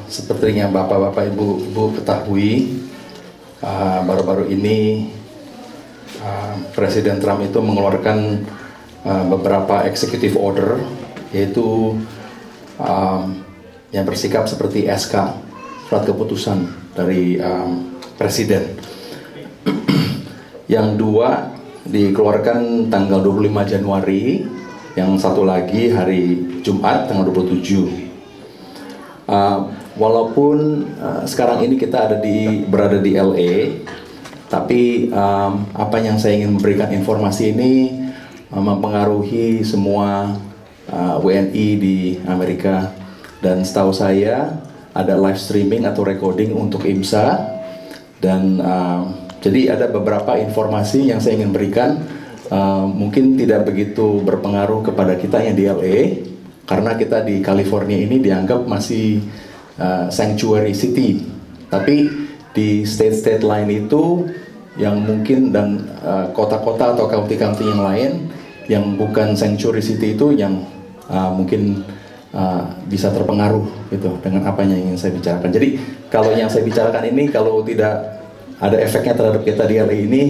Sepertinya Bapak-Bapak, Ibu-Ibu ketahui, baru-baru ini Presiden Trump itu mengeluarkan beberapa executive order, yaitu yang bersikap seperti SK, surat keputusan dari Presiden. Yang dua dikeluarkan tanggal 25 Januari, yang satu lagi hari Jumat tanggal 27. Walaupun sekarang ini kita berada di LA, tapi apa yang saya ingin memberikan informasi ini mempengaruhi semua WNI di Amerika, dan setahu saya ada live streaming atau recording untuk IMSA, dan jadi ada beberapa informasi yang saya ingin berikan, mungkin tidak begitu berpengaruh kepada kita yang di LA, karena kita di California ini dianggap masih sanctuary city, tapi di state-state lain itu yang mungkin, dan kota-kota atau county-county yang lain yang bukan sanctuary city itu yang mungkin bisa terpengaruh gitu dengan apa yang ingin saya bicarakan. Jadi kalau yang saya bicarakan ini kalau tidak ada efeknya terhadap kita di LA ini,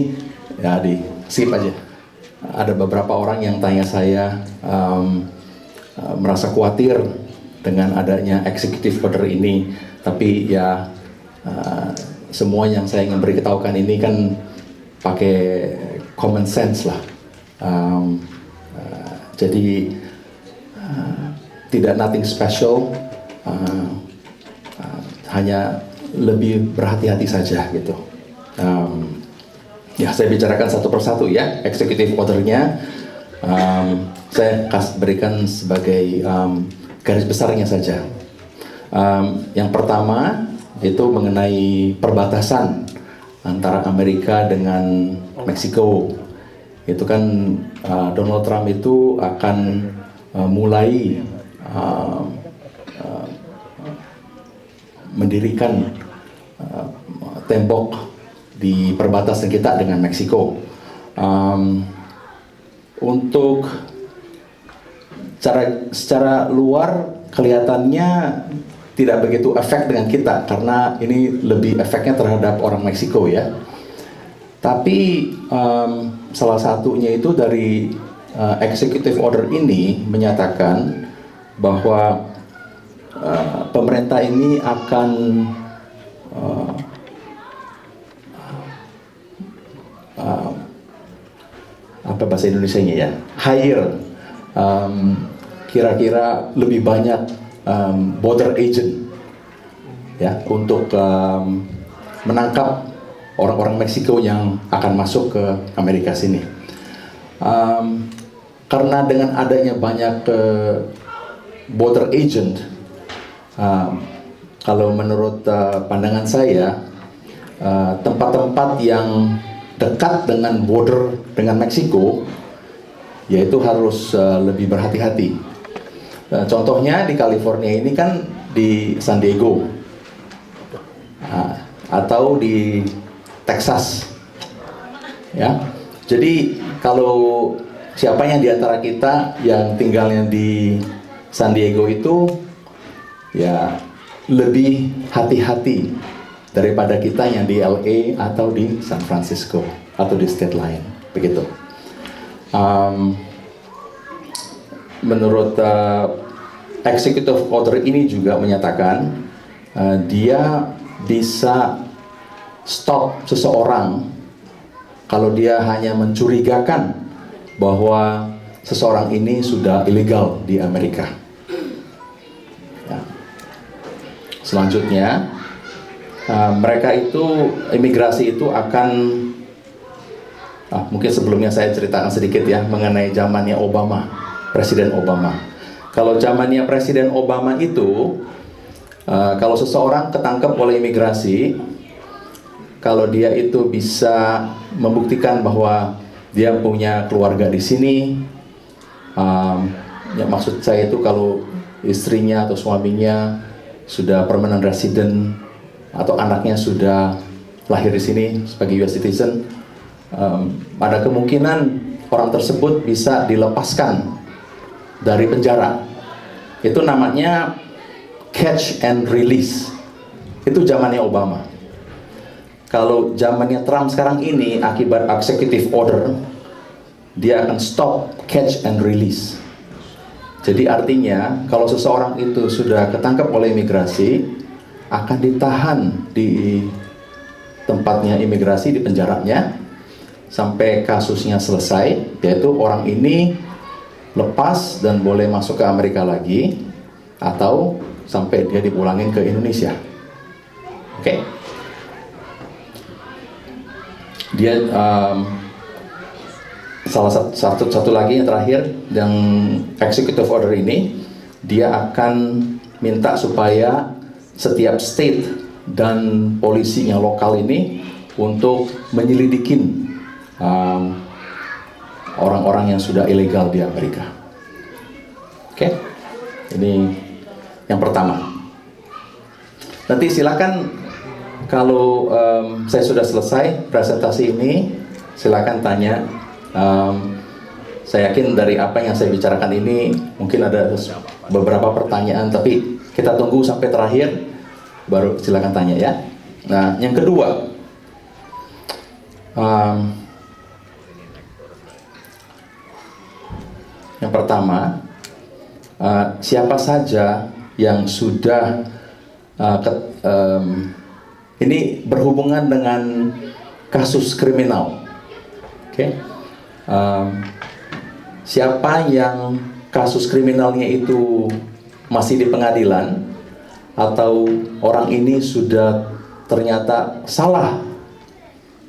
ya di skip aja. Ada beberapa orang yang tanya saya merasa khawatir dengan adanya executive order ini, tapi ya semua yang saya ingin beritahukan ini kan pakai common sense lah. Jadi tidak nothing special, hanya lebih berhati-hati saja gitu. Ya saya bicarakan satu persatu ya executive ordernya. Saya berikan sebagai garis besarnya saja. Yang pertama itu mengenai perbatasan antara Amerika dengan Meksiko. Itu kan Donald Trump itu akan mulai mendirikan tembok di perbatasan kita dengan Meksiko. Untuk secara luar kelihatannya tidak begitu efek dengan kita, karena ini lebih efeknya terhadap orang Meksiko ya. Tapi salah satunya itu dari executive order ini menyatakan bahwa pemerintah ini akan apa bahasa Indonesianya ya, hire kira-kira lebih banyak border agent ya untuk menangkap orang-orang Meksiko yang akan masuk ke Amerika sini. Karena dengan adanya banyak border agent, kalau menurut pandangan saya, tempat-tempat yang dekat dengan border dengan Meksiko, yaitu harus lebih berhati-hati. Contohnya di California ini kan di San Diego, atau di Texas, ya. Jadi kalau siapa yang di antara kita yang tinggalnya di San Diego itu, ya lebih hati-hati daripada kita yang di LA atau di San Francisco atau di state lain, begitu. Menurut executive order ini juga menyatakan dia bisa stop seseorang kalau dia hanya mencurigakan bahwa seseorang ini sudah ilegal di Amerika. Ya. Selanjutnya, mereka itu, imigrasi itu akan, mungkin sebelumnya saya ceritakan sedikit ya mengenai zamannya Obama, Presiden Obama. Kalau zamannya Presiden Obama itu, kalau seseorang ketangkep oleh imigrasi, kalau dia itu bisa membuktikan bahwa dia punya keluarga di sini, ya maksud saya itu kalau istrinya atau suaminya sudah permanent resident atau anaknya sudah lahir di sini sebagai US citizen, ada kemungkinan orang tersebut bisa dilepaskan dari penjara. Itu namanya catch and release. Itu zamannya Obama. Kalau zamannya Trump sekarang ini, akibat executive order, dia akan stop catch and release. Jadi artinya kalau seseorang itu sudah ketangkap oleh imigrasi, akan ditahan di tempatnya imigrasi, di penjaranya, sampai kasusnya selesai, yaitu orang ini lepas dan boleh masuk ke Amerika lagi, atau sampai dia dipulangin ke Indonesia. Oke. Dia satu lagi yang terakhir, yang executive order ini, dia akan minta supaya setiap state dan polisi yang lokal ini untuk menyelidikin orang-orang yang sudah ilegal di Amerika. Oke, ini yang pertama. Nanti silakan kalau saya sudah selesai presentasi ini, silakan tanya. Saya yakin dari apa yang saya bicarakan ini mungkin ada beberapa pertanyaan, tapi kita tunggu sampai terakhir baru silakan tanya ya. Nah, yang kedua, yang pertama, siapa saja yang sudah ini berhubungan dengan kasus kriminal. Oke. Siapa yang kasus kriminalnya itu masih di pengadilan, atau orang ini sudah ternyata salah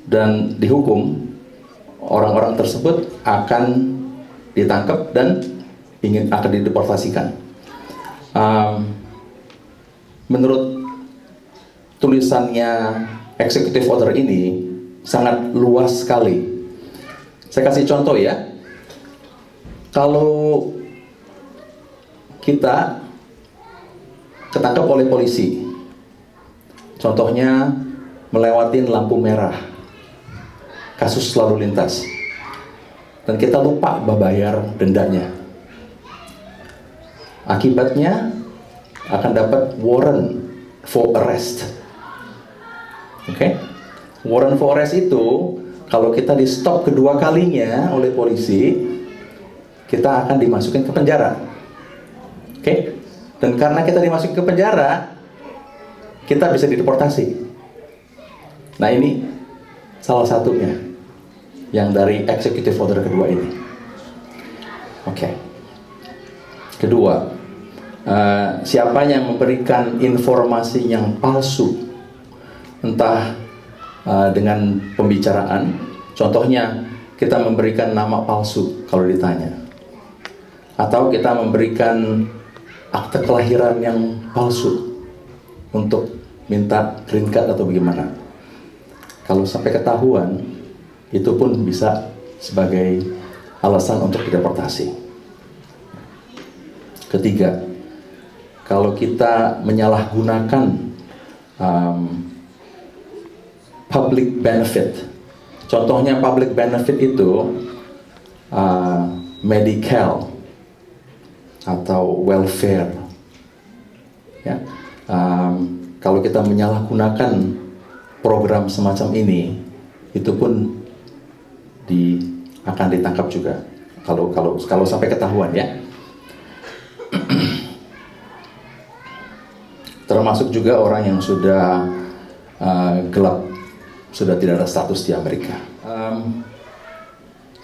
dan dihukum, orang-orang tersebut akan ditangkap dan akan dideportasikan. Menurut tulisannya executive order ini sangat luas sekali. Saya kasih contoh ya. Kalau kita ketangkap oleh polisi, contohnya melewati lampu merah, kasus lalu lintas, dan kita lupa membayar dendanya, akibatnya akan dapat warrant for arrest. Oke? Warrant for arrest itu kalau kita di stop kedua kalinya oleh polisi, kita akan dimasukin ke penjara. Oke? Dan karena kita dimasukin ke penjara, kita bisa dideportasi. Nah, ini salah satunya yang dari executive order kedua ini. Oke. Kedua, siapa yang memberikan informasi yang palsu, entah dengan pembicaraan, contohnya kita memberikan nama palsu kalau ditanya, atau kita memberikan akte kelahiran yang palsu untuk minta green card atau bagaimana. Kalau sampai ketahuan, itu pun bisa sebagai alasan untuk dideportasi. Ketiga, kalau kita menyalahgunakan public benefit, contohnya public benefit itu medical atau welfare, ya. Kalau kita menyalahgunakan program semacam ini, itu pun akan ditangkap juga. Kalau sampai ketahuan ya. Termasuk juga orang yang sudah gelap, sudah tidak ada status di Amerika.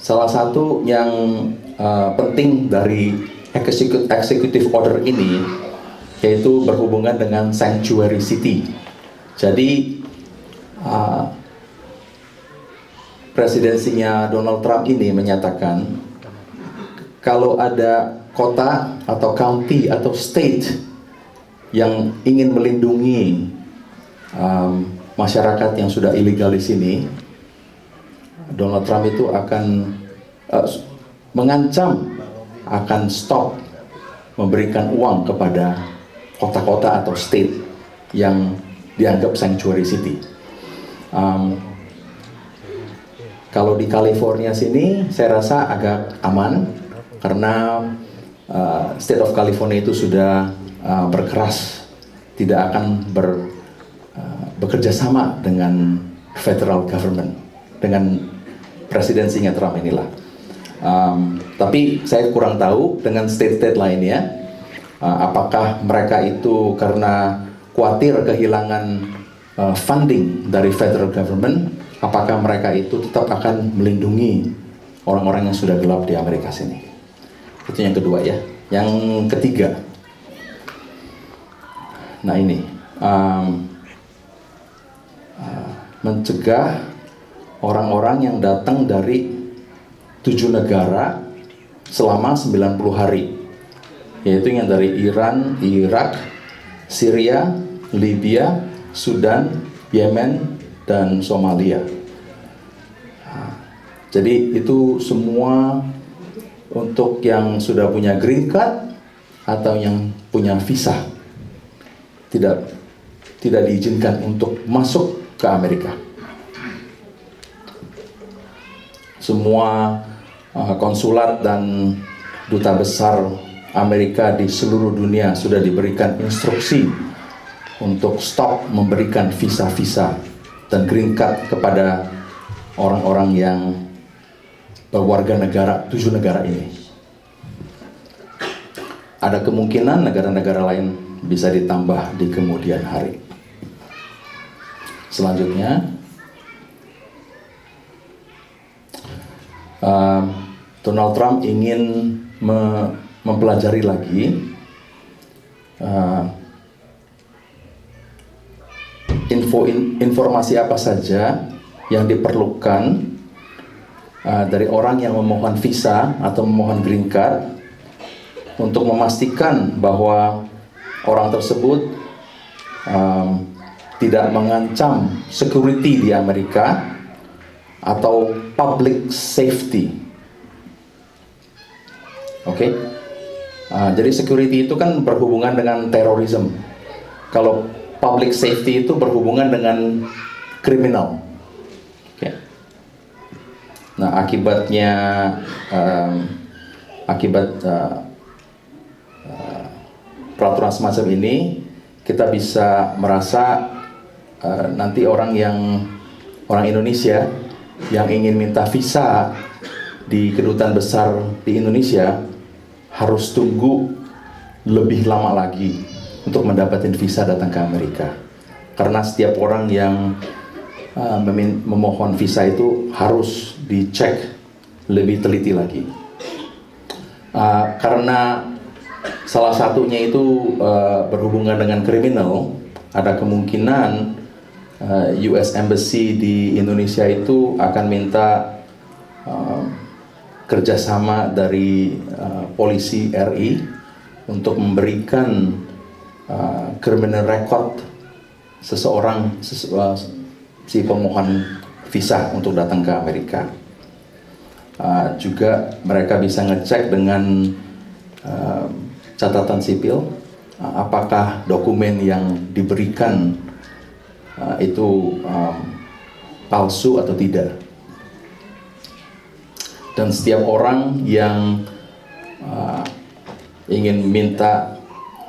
Salah satu yang penting dari executive order ini yaitu berhubungan dengan sanctuary city. Jadi presidensinya Donald Trump ini menyatakan kalau ada kota atau county atau state yang ingin melindungi masyarakat yang sudah ilegal di sini, Donald Trump itu akan mengancam akan stop memberikan uang kepada kota-kota atau state yang dianggap sanctuary city. Kalau di California sini, saya rasa agak aman karena State of California itu sudah berkeras tidak akan bekerja sama dengan federal government, dengan presidensinya Trump inilah. Tapi saya kurang tahu dengan state-state lainnya, apakah mereka itu karena khawatir kehilangan funding dari federal government, apakah mereka itu tetap akan melindungi orang-orang yang sudah gelap di Amerika sini. Itu yang kedua ya. Yang ketiga, nah ini mencegah orang-orang yang datang dari 7 negara selama 90 hari, yaitu yang dari Iran, Irak, Syria, Libya, Sudan, Yemen, dan Somalia. Jadi itu semua untuk yang sudah punya green card atau yang punya visa, tidak diizinkan untuk masuk ke Amerika. Semua konsulat dan duta besar Amerika di seluruh dunia sudah diberikan instruksi untuk stop memberikan visa-visa dan green card kepada orang-orang yang berwarga negara 7 negara ini. Ada kemungkinan negara-negara lain bisa ditambah di kemudian hari. Selanjutnya, Donald Trump ingin mempelajari lagi informasi apa saja yang diperlukan dari orang yang memohon visa atau memohon green card untuk memastikan bahwa orang tersebut tidak mengancam security di Amerika atau public safety. Oke. Jadi security itu kan berhubungan dengan terorisme. Kalau public safety itu berhubungan dengan kriminal. Oke. Nah, akibat peraturan semacam ini, kita bisa merasa nanti orang Indonesia yang ingin minta visa di kedutaan besar di Indonesia harus tunggu lebih lama lagi untuk mendapatkan visa datang ke Amerika. Karena setiap orang yang memohon visa itu harus dicek lebih teliti lagi. Karena salah satunya itu berhubungan dengan kriminal, ada kemungkinan US Embassy di Indonesia itu akan minta kerjasama dari polisi RI untuk memberikan criminal record seseorang, si pemohon visa untuk datang ke Amerika. Juga mereka bisa ngecek dengan catatan sipil apakah dokumen yang diberikan itu palsu atau tidak. Dan setiap orang yang ingin minta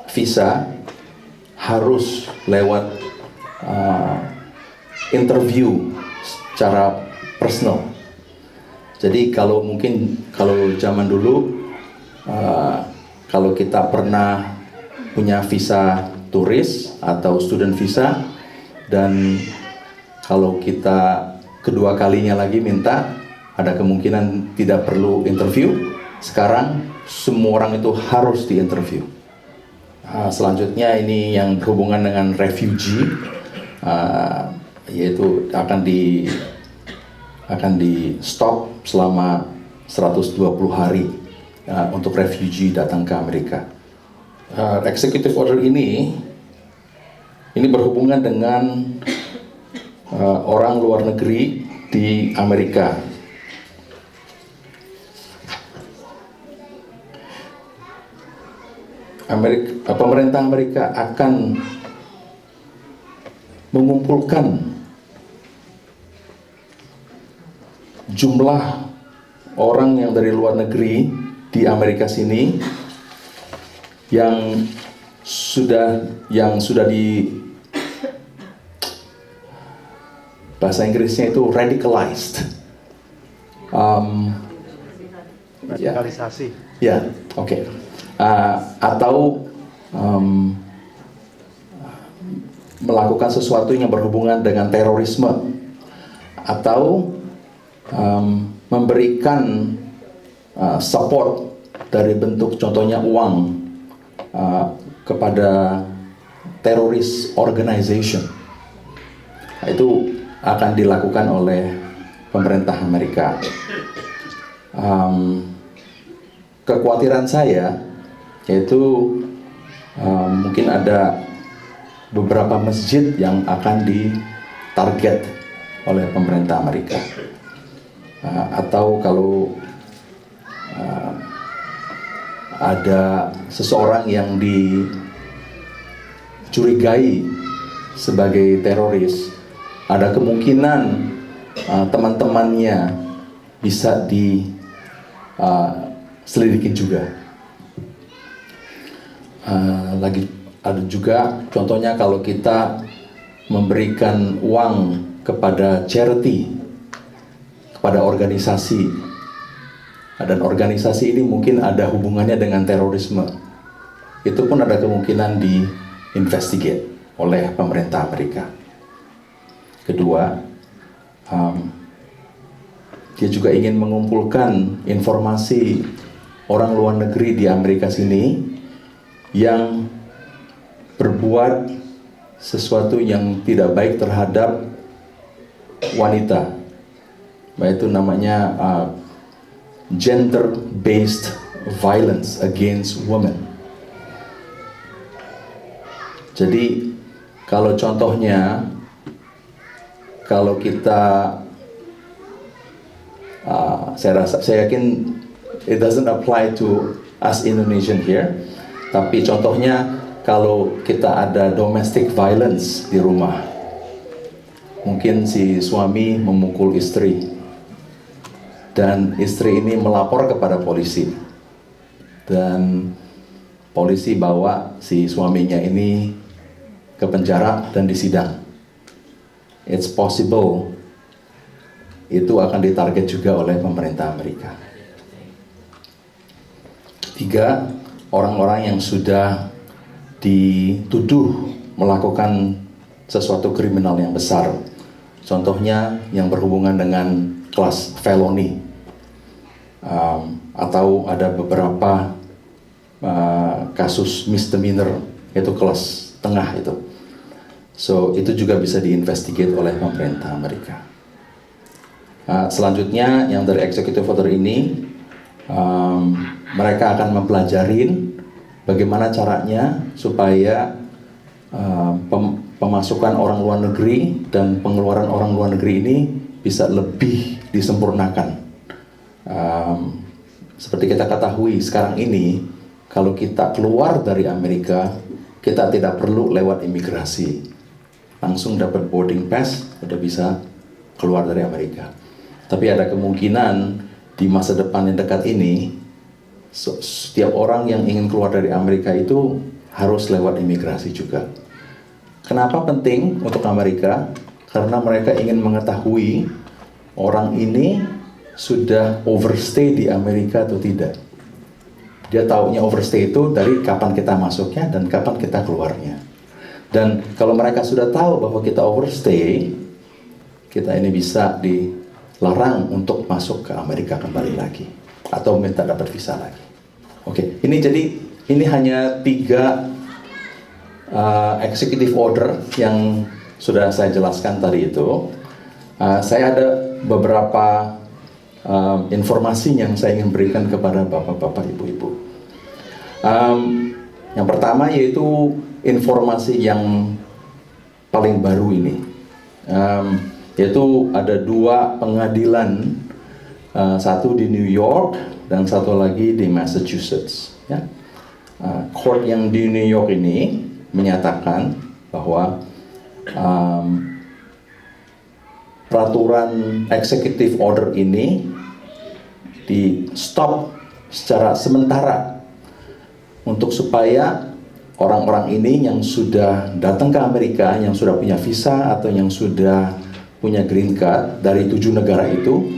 visa harus lewat interview secara personal. Jadi kalau zaman dulu kalau kita pernah punya visa turis atau student visa, dan kalau kita kedua kalinya lagi minta, ada kemungkinan tidak perlu interview. Sekarang semua orang itu harus diinterview. Selanjutnya ini yang berhubungan dengan refugee, yaitu akan di stop selama 120 hari untuk refugee datang ke Amerika. Executive order ini berhubungan dengan orang luar negeri di Amerika. Pemerintah Amerika akan mengumpulkan jumlah orang yang dari luar negeri di Amerika sini yang sudah di bahasa Inggrisnya itu radicalized. Radikalisasi. Ya, oke. Atau melakukan sesuatu yang berhubungan dengan terorisme, atau memberikan support dari bentuk contohnya uang kepada teroris organization. Itu akan dilakukan oleh pemerintah Amerika. Kekhawatiran saya yaitu mungkin ada beberapa masjid yang akan ditarget oleh pemerintah Amerika, atau kalau ada seseorang yang dicurigai sebagai teroris, ada kemungkinan teman-temannya bisa diselidiki juga. Lagi ada juga contohnya kalau kita memberikan uang kepada charity, kepada organisasi, dan organisasi ini mungkin ada hubungannya dengan terorisme, itu pun ada kemungkinan diinvestigate oleh pemerintah Amerika. Kedua, dia juga ingin mengumpulkan informasi orang luar negeri di Amerika sini yang berbuat sesuatu yang tidak baik terhadap wanita, yaitu namanya gender-based violence against women. Jadi kalau contohnya, kalau kita saya yakin it doesn't apply to us Indonesian here, tapi contohnya kalau kita ada domestic violence di rumah, mungkin si suami memukul istri dan istri ini melapor kepada polisi, dan polisi bawa si suaminya ini ke penjara dan disidang. It's possible itu akan ditarget juga oleh pemerintah Amerika. 3, orang-orang yang sudah dituduh melakukan sesuatu kriminal yang besar, contohnya yang berhubungan dengan kelas felony, atau ada beberapa kasus misdemeanor, yaitu kelas tengah itu. So itu juga bisa diinvestigate oleh pemerintah Amerika. Selanjutnya yang dari executive order ini, mereka akan mempelajarin bagaimana caranya supaya pemasukan orang luar negeri dan pengeluaran orang luar negeri ini bisa lebih disempurnakan. Seperti kita ketahui sekarang ini, kalau kita keluar dari Amerika, kita tidak perlu lewat imigrasi, langsung dapat boarding pass, udah bisa keluar dari Amerika. Tapi ada kemungkinan di masa depan yang dekat ini, setiap orang yang ingin keluar dari Amerika itu harus lewat imigrasi juga. Kenapa penting untuk Amerika? Karena mereka ingin mengetahui orang ini sudah overstay di Amerika atau tidak. Dia taunya overstay itu dari kapan kita masuknya dan kapan kita keluarnya. Dan kalau mereka sudah tahu bahwa kita overstay, kita ini bisa dilarang untuk masuk ke Amerika kembali lagi atau minta dapat visa lagi. Oke, ini hanya 3 executive order yang sudah saya jelaskan tadi itu. Saya ada beberapa informasi yang saya ingin berikan kepada bapak-bapak, ibu-ibu. Yang pertama yaitu informasi yang paling baru ini, yaitu ada 2 pengadilan, satu di New York dan satu lagi di Massachusetts. Ya. Court yang di New York ini menyatakan bahwa peraturan executive order ini di stop secara sementara untuk supaya orang-orang ini yang sudah datang ke Amerika, yang sudah punya visa atau yang sudah punya green card dari 7 negara itu,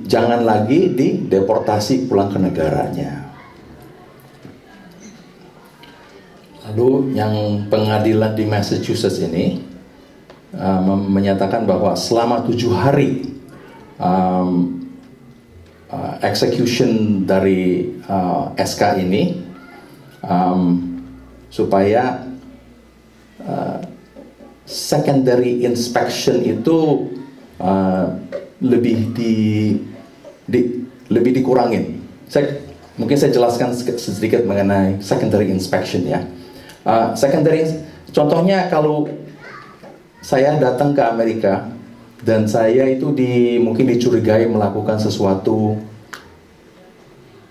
jangan lagi dideportasi pulang ke negaranya. Lalu yang pengadilan di Massachusetts ini menyatakan bahwa selama 7 hari execution dari SK ini, supaya secondary inspection itu lebih dikurangin. Mungkin saya jelaskan sedikit mengenai secondary inspection ya. Contohnya kalau saya datang ke Amerika dan saya itu mungkin dicurigai melakukan sesuatu,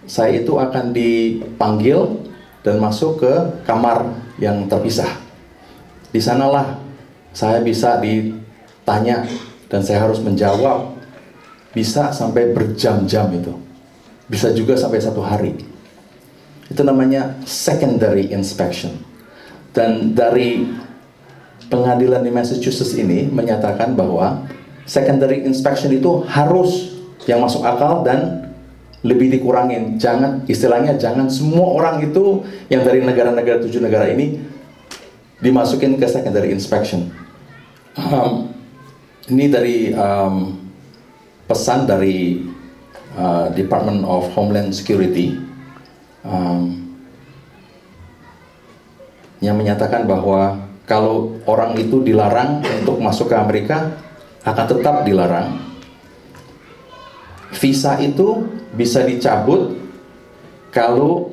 saya itu akan dipanggil dan masuk ke kamar yang terpisah. Di sanalah saya bisa ditanya dan saya harus menjawab, bisa sampai berjam-jam itu, bisa juga sampai 1 hari. Itu namanya secondary inspection. Dan dari pengadilan di Massachusetts ini menyatakan bahwa secondary inspection itu harus yang masuk akal dan lebih dikurangin. Istilahnya jangan semua orang itu yang dari negara-negara 7 negara ini dimasukin ke secondary inspection. Ini dari pesan dari Department of Homeland Security yang menyatakan bahwa kalau orang itu dilarang untuk masuk ke Amerika, akan tetap dilarang. Visa itu bisa dicabut kalau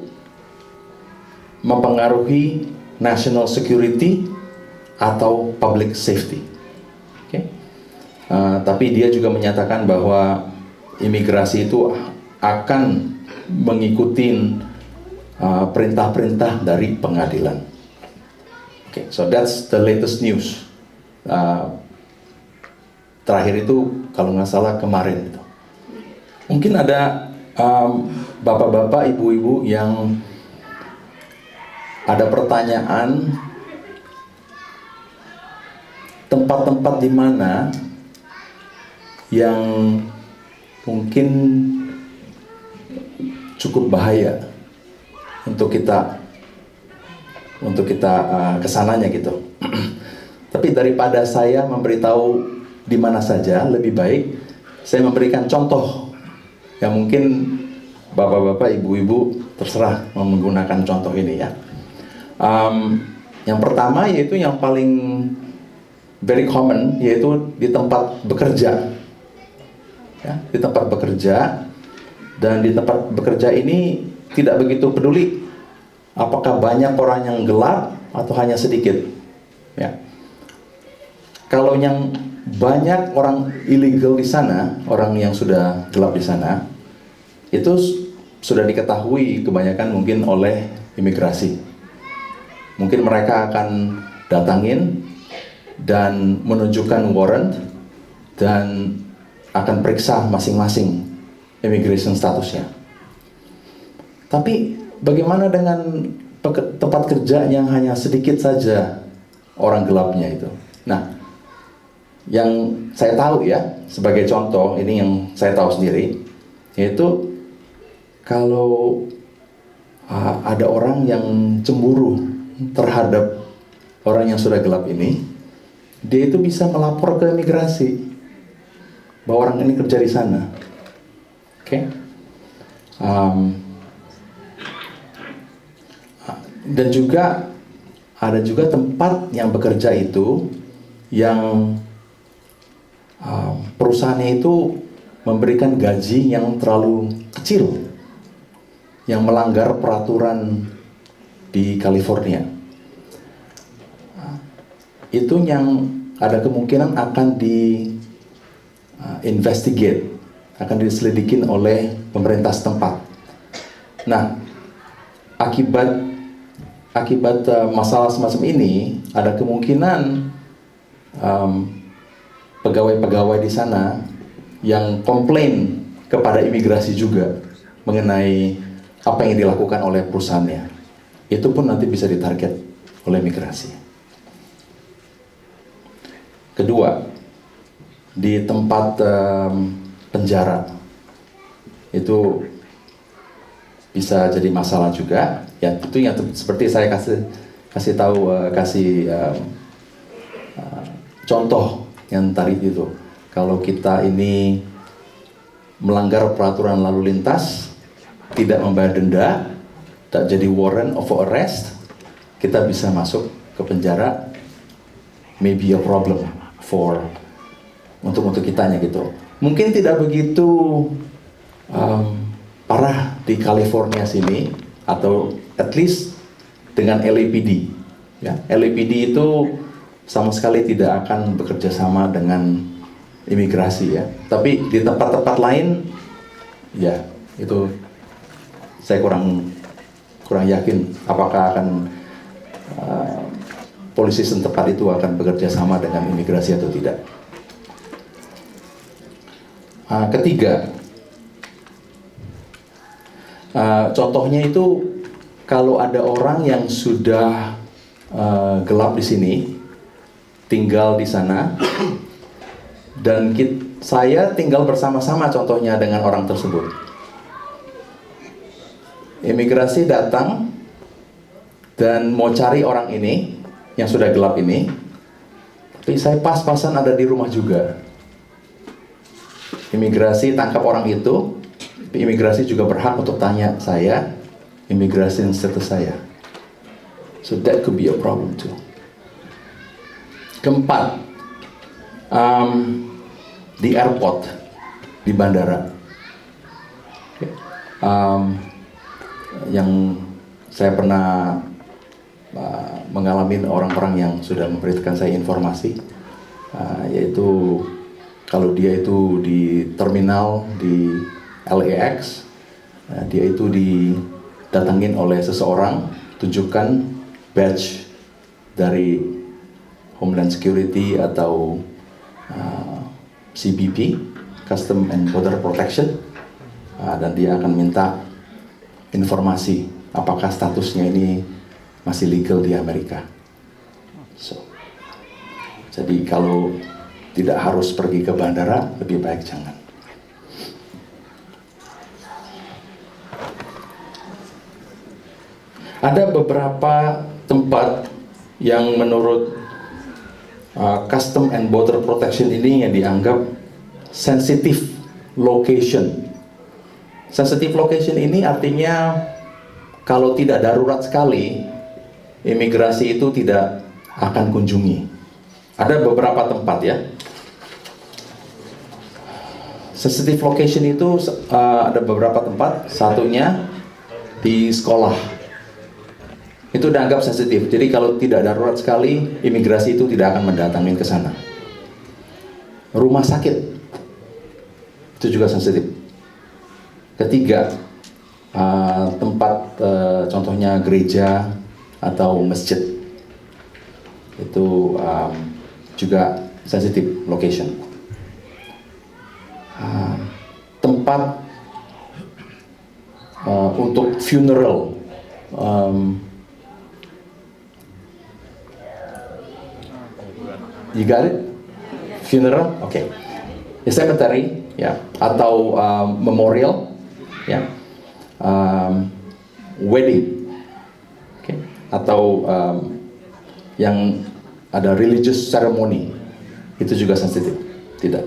mempengaruhi national security atau public safety. Tapi dia juga menyatakan bahwa imigrasi itu akan mengikuti perintah-perintah dari pengadilan. So that's the latest news. Terakhir itu kalau nggak salah kemarin itu. Mungkin ada bapak-bapak, ibu-ibu yang ada pertanyaan tempat-tempat di mana yang mungkin cukup bahaya untuk kita kesananya gitu. Tapi daripada saya memberitahu di mana saja, lebih baik saya memberikan contoh yang mungkin bapak-bapak, ibu-ibu terserah mau menggunakan contoh ini ya. Yang pertama yaitu yang paling very common, yaitu di tempat bekerja. Ya, di tempat bekerja, dan di tempat bekerja ini tidak begitu peduli apakah banyak orang yang gelap atau hanya sedikit. Ya. Kalau yang banyak orang illegal di sana, orang yang sudah gelap di sana, itu sudah diketahui kebanyakan mungkin oleh imigrasi. Mungkin mereka akan datangin dan menunjukkan warrant dan akan periksa masing-masing immigration statusnya. Tapi bagaimana dengan tempat kerja yang hanya sedikit saja orang gelapnya itu? Nah, yang saya tahu ya, sebagai contoh, ini yang saya tahu sendiri, yaitu kalau ada orang yang cemburu terhadap orang yang sudah gelap ini, dia itu bisa melapor ke imigrasi bahwa orang ini kerja di sana. Dan juga ada juga tempat yang bekerja itu yang perusahaannya itu memberikan gaji yang terlalu kecil, yang melanggar peraturan di California. Itu yang ada kemungkinan akan investigate, akan diselidikin oleh pemerintah setempat. Nah, akibat masalah semacam ini, ada kemungkinan pegawai-pegawai di sana yang komplain kepada imigrasi juga mengenai apa yang dilakukan oleh perusahaannya. itu pun nanti bisa ditarget oleh imigrasi. Kedua, di tempat penjara itu bisa jadi masalah juga. Ya, itu yang seperti saya kasih tahu, contoh yang tadi itu. Kalau kita ini melanggar peraturan lalu lintas, tidak membayar denda, tak jadi warrant of arrest, kita bisa masuk ke penjara, maybe a problem untuk kitanya gitu. Mungkin tidak begitu parah di California sini, atau at least dengan LAPD. Ya, LAPD itu sama sekali tidak akan bekerja sama dengan imigrasi ya. Tapi di tempat-tempat lain, ya itu saya kurang yakin apakah akan polisi setempat itu akan bekerja sama dengan imigrasi atau tidak. Ketiga, contohnya itu kalau ada orang yang sudah gelap di sini, tinggal di sana, dan saya tinggal bersama-sama contohnya dengan orang tersebut. Imigrasi datang dan mau cari orang ini yang sudah gelap ini, tapi saya pas-pasan ada di rumah juga. Imigrasi tangkap orang itu, imigrasi juga berhak untuk tanya saya, imigrasi status saya. So that could be a problem too. Keempat, di airport, di bandara, yang saya pernah mengalami orang-orang yang sudah memberikan saya informasi, yaitu kalau dia itu di terminal di LAX, dia itu didatangin oleh seseorang, tunjukkan badge dari Homeland Security atau CBP, Custom and Border Protection, dan dia akan minta informasi apakah statusnya ini masih legal di Amerika. Jadi kalau tidak harus pergi ke bandara, lebih baik jangan. Ada beberapa tempat yang menurut Custom and Border Protection ini yang dianggap sensitive location. Sensitive location ini artinya kalau tidak darurat sekali, imigrasi itu tidak akan kunjungi. Ada beberapa tempat ya. Sensitive location itu ada beberapa tempat. Satunya di sekolah. Itu dianggap sensitif. Jadi kalau tidak darurat sekali, imigrasi itu tidak akan mendatangin ke sana. Rumah sakit itu juga sensitif. Ketiga, tempat contohnya gereja atau masjid itu juga sensitif location. Tempat untuk funeral, you got it? Funeral, oke. Okay. Cemetery, ya, atau memorial, ya, wedding, okay. Atau yang ada religious ceremony, itu juga sensitif, tidak.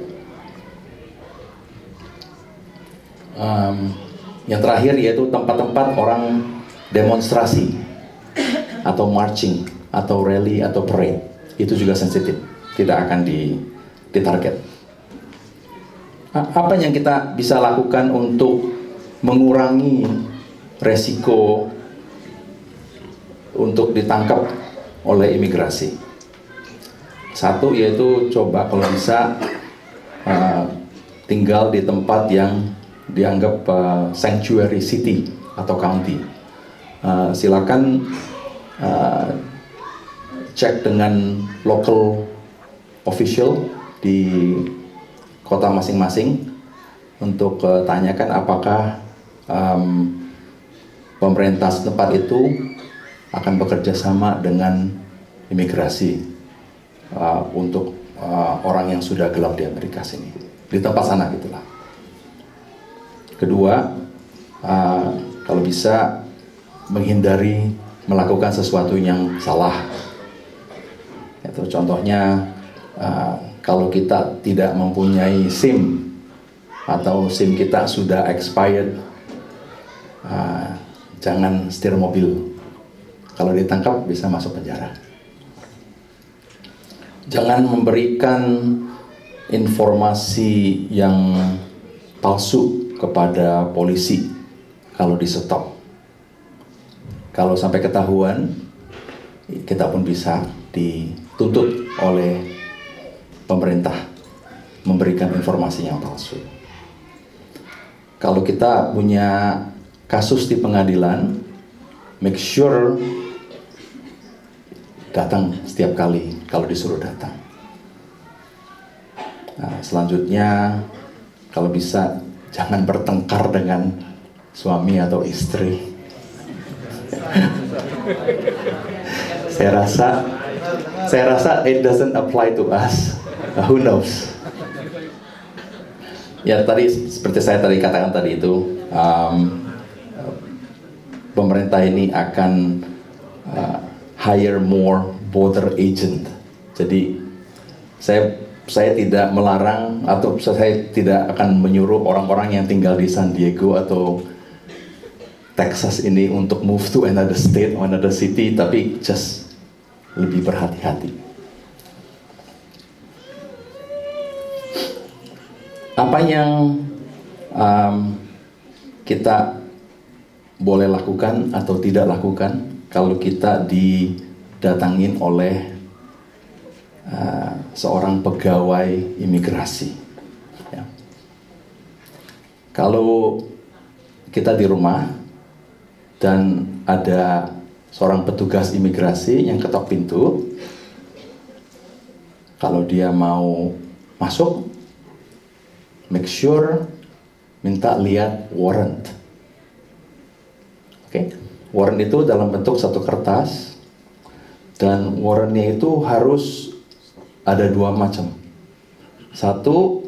Yang terakhir yaitu tempat-tempat orang demonstrasi, atau marching, atau rally, atau parade, itu juga sensitif, tidak akan ditarget. Apa yang kita bisa lakukan untuk mengurangi resiko untuk ditangkap oleh imigrasi? Satu, yaitu coba kalau bisa tinggal di tempat yang dianggap sanctuary city atau county. Silakan cek dengan local official di kota masing-masing untuk tanyakan apakah pemerintah setempat itu akan bekerja sama dengan imigrasi untuk orang yang sudah gelap di Amerika sini, di tempat sana gitulah. Kedua, kalau bisa menghindari melakukan sesuatu yang salah. Itu contohnya, kalau kita tidak mempunyai SIM atau SIM kita sudah expired, jangan setir mobil. Kalau ditangkap bisa masuk penjara. Jangan memberikan informasi yang palsu kepada polisi kalau di stop. Kalau sampai ketahuan, kita pun bisa dituntut oleh pemerintah memberikan informasi yang palsu. Kalau kita punya kasus di pengadilan, make sure datang setiap kali kalau disuruh datang. Nah, selanjutnya, kalau bisa jangan bertengkar dengan suami atau istri. Saya rasa it doesn't apply to us. Who knows? Ya, tadi seperti saya tadi katakan tadi itu, pemerintah ini akan hire more border agent. Jadi saya tidak melarang atau saya tidak akan menyuruh orang-orang yang tinggal di San Diego atau Texas ini untuk move to another state or another city, tapi just lebih berhati-hati. Apa yang kita boleh lakukan atau tidak lakukan kalau kita didatangin oleh seorang pegawai imigrasi? Ya. Kalau kita di rumah dan ada seorang petugas imigrasi yang ketok pintu, kalau dia mau masuk, make sure minta lihat warrant. Oke, warrant itu dalam bentuk satu kertas, dan warrantnya itu harus ada dua macam. Satu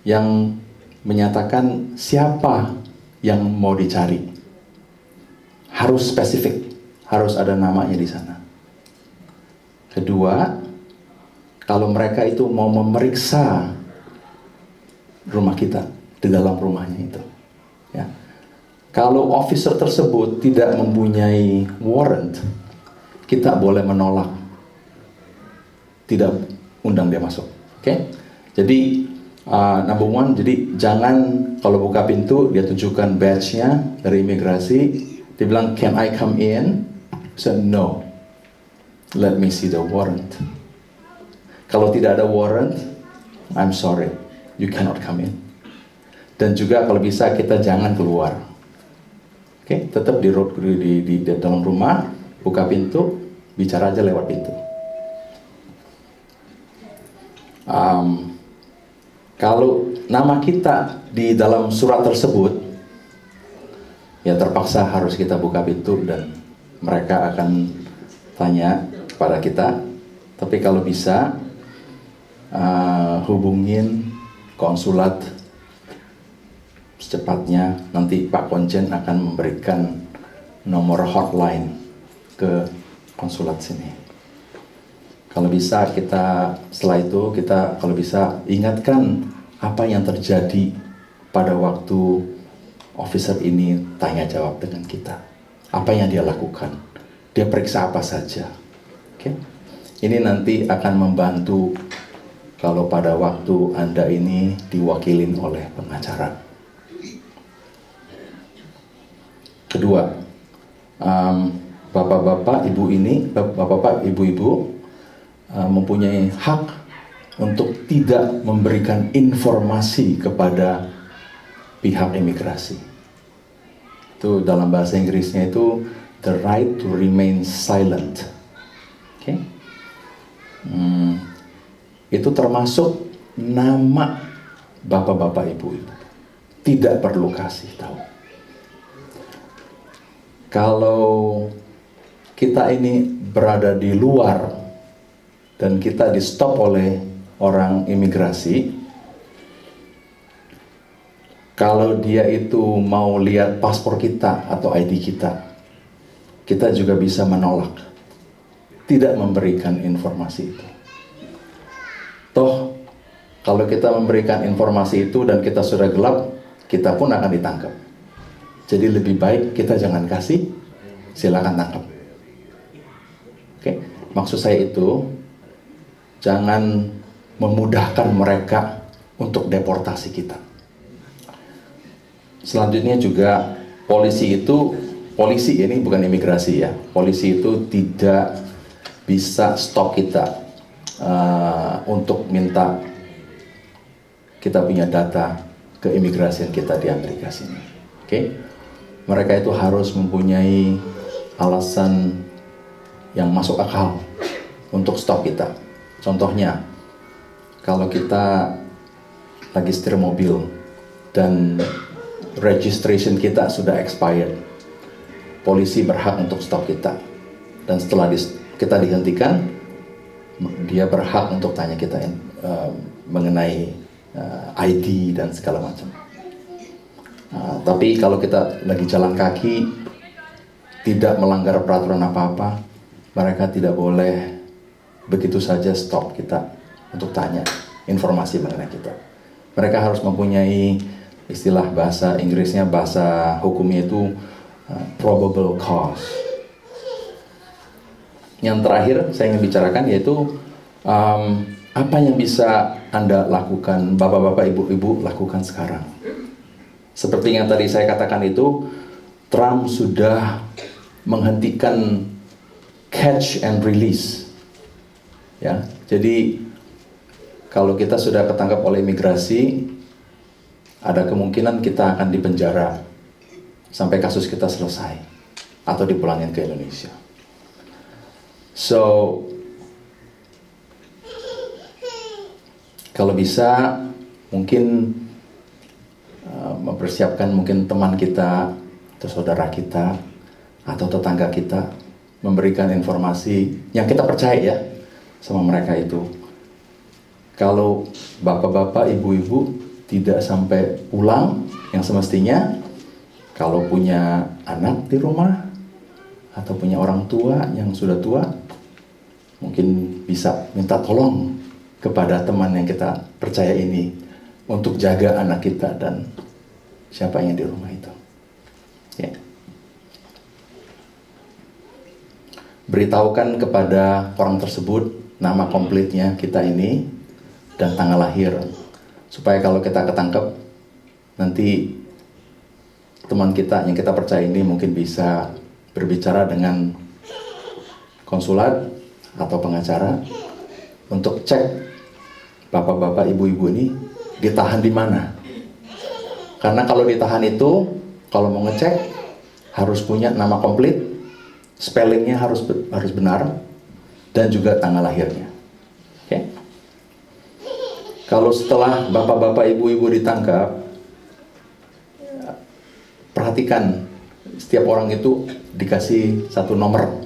yang menyatakan siapa yang mau dicari. Harus spesifik, harus ada namanya di sana. Kedua, kalau mereka itu mau memeriksa rumah kita, di dalam rumahnya itu, ya. Kalau officer tersebut tidak mempunyai warrant, kita boleh menolak, tidak undang dia masuk. Oke? Jadi number one, jadi jangan kalau buka pintu dia tunjukkan badge-nya dari imigrasi. Dia bilang, can I come in? So, no. Let me see the warrant. Kalau tidak ada warrant, I'm sorry, you cannot come in. Dan juga kalau bisa kita jangan keluar. Oke, tetap di dalam rumah, buka pintu, bicara aja lewat pintu. Kalau nama kita di dalam surat tersebut, ya terpaksa harus kita buka pintu dan mereka akan tanya kepada kita. Tapi kalau bisa, hubungin konsulat secepatnya. Nanti Pak Konjen akan memberikan nomor hotline ke konsulat sini. Kalau bisa kita, setelah itu kita kalau bisa ingatkan apa yang terjadi pada waktu officer ini tanya jawab dengan kita. Apa yang dia lakukan? Dia periksa apa saja? Oke? Ini nanti akan membantu kalau pada waktu Anda ini diwakilin oleh pengacara. Kedua, bapak-bapak, ibu-ibu mempunyai hak untuk tidak memberikan informasi kepada pihak imigrasi. Itu dalam bahasa Inggrisnya itu the right to remain silent. Oke? Itu termasuk nama bapak-bapak, ibu-ibu. Tidak perlu kasih tahu. Kalau kita ini berada di luar dan kita di stop oleh orang imigrasi, kalau dia itu mau lihat paspor kita atau ID kita, kita juga bisa menolak, tidak memberikan informasi itu. Toh, kalau kita memberikan informasi itu dan kita sudah gelap, kita pun akan ditangkap. Jadi lebih baik kita jangan kasih, silakan tangkap. Oke, maksud saya itu jangan memudahkan mereka untuk deportasi kita. Selanjutnya juga polisi ini bukan imigrasi ya. Polisi itu tidak bisa stop kita untuk minta kita punya data keimigrasian kita di Amerika sini. Oke? Mereka itu harus mempunyai alasan yang masuk akal untuk stop kita. Contohnya, kalau kita lagi setir mobil dan registration kita sudah expired, polisi berhak untuk stop kita. Dan setelah kita dihentikan, dia berhak untuk tanya kita mengenai ID dan segala macam. Tapi kalau kita lagi jalan kaki, tidak melanggar peraturan apa-apa, mereka tidak boleh begitu saja stop kita untuk tanya informasi mengenai kita. Mereka harus mempunyai istilah bahasa Inggrisnya, bahasa hukumnya itu probable cause. Yang terakhir saya ingin bicarakan yaitu apa yang bisa Anda lakukan, bapak-bapak, ibu-ibu lakukan sekarang. Seperti yang tadi saya katakan itu, Trump sudah menghentikan catch and release. Ya, jadi kalau kita sudah ketangkap oleh imigrasi, ada kemungkinan kita akan dipenjara sampai kasus kita selesai atau dipulangin ke Indonesia. So, kalau bisa mungkin mempersiapkan mungkin teman kita atau saudara kita atau tetangga kita, memberikan informasi yang kita percaya ya sama mereka itu. Kalau bapak-bapak, ibu-ibu tidak sampai pulang yang semestinya, kalau punya anak di rumah atau punya orang tua yang sudah tua, mungkin bisa minta tolong kepada teman yang kita percaya ini untuk jaga anak kita dan siapa yang di rumah itu. Ya. Beritahukan kepada orang tersebut nama komplitnya kita ini dan tanggal lahir, supaya kalau kita ketangkep nanti teman kita yang kita percaya ini mungkin bisa berbicara dengan konsulat atau pengacara untuk cek bapak-bapak, ibu-ibu ini ditahan di mana. Karena kalau ditahan itu, kalau mau ngecek harus punya nama komplit, spellingnya harus benar, dan juga tanggal lahirnya. Oke? Kalau setelah bapak-bapak, ibu-ibu ditangkap, perhatikan setiap orang itu dikasih satu nomor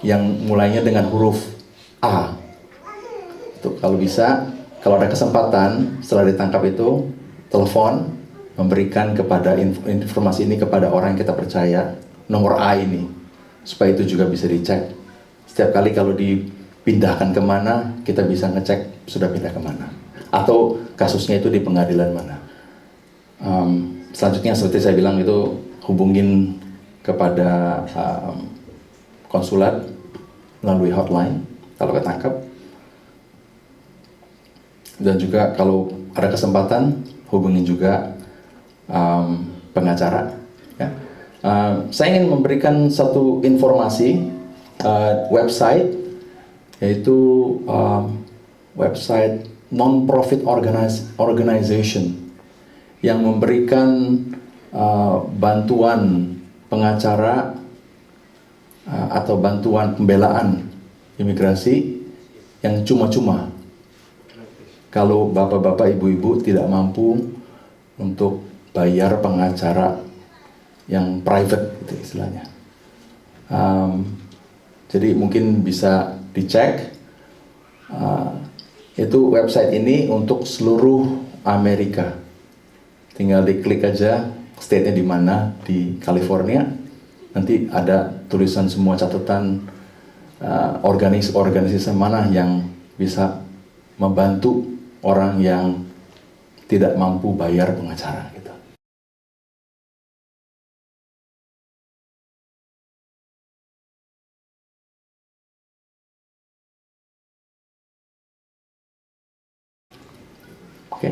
yang mulainya dengan huruf A. Itu kalau bisa, kalau ada kesempatan setelah ditangkap itu, telepon, memberikan kepada informasi ini kepada orang yang kita percaya, nomor A ini, supaya itu juga bisa dicek. Setiap kali kalau dipindahkan kemana, kita bisa ngecek sudah pindah kemana, atau kasusnya itu di pengadilan mana. Selanjutnya seperti saya bilang itu, hubungin kepada konsulat melalui hotline kalau ketangkap. Dan juga kalau ada kesempatan, hubungin juga pengacara. Ya. Saya ingin memberikan satu informasi website, yaitu website non-profit organization yang memberikan bantuan pengacara atau bantuan pembelaan imigrasi yang cuma-cuma. Kalau bapak-bapak, ibu-ibu tidak mampu untuk bayar pengacara yang private, gitu istilahnya. Jadi mungkin bisa dicek. Itu website ini untuk seluruh Amerika. Tinggal diklik aja state-nya di mana, di California. Nanti ada tulisan semua catatan organisasi mana yang bisa membantu orang yang tidak mampu bayar pengacara gitu. Oke,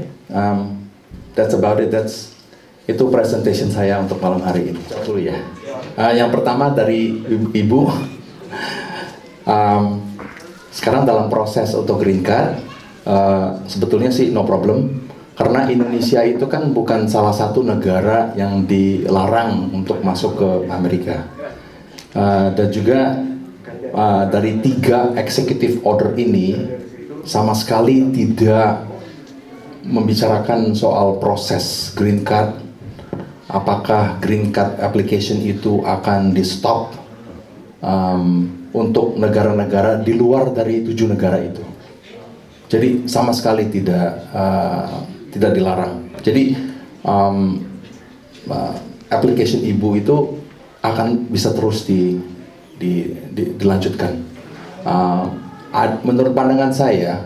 that's about it. Itu presentation saya untuk malam hari ini. Coba dulu ya. Yang pertama dari Ibu, sekarang dalam proses untuk green card, sebetulnya sih no problem, karena Indonesia itu kan bukan salah satu negara yang dilarang untuk masuk ke Amerika. Dan juga dari 3 executive order ini sama sekali tidak membicarakan soal proses green card, apakah green card application itu akan di stop untuk negara-negara di luar dari 7 negara itu. Jadi sama sekali tidak dilarang. Jadi application Ibu itu akan bisa terus dilanjutkan. Menurut pandangan saya,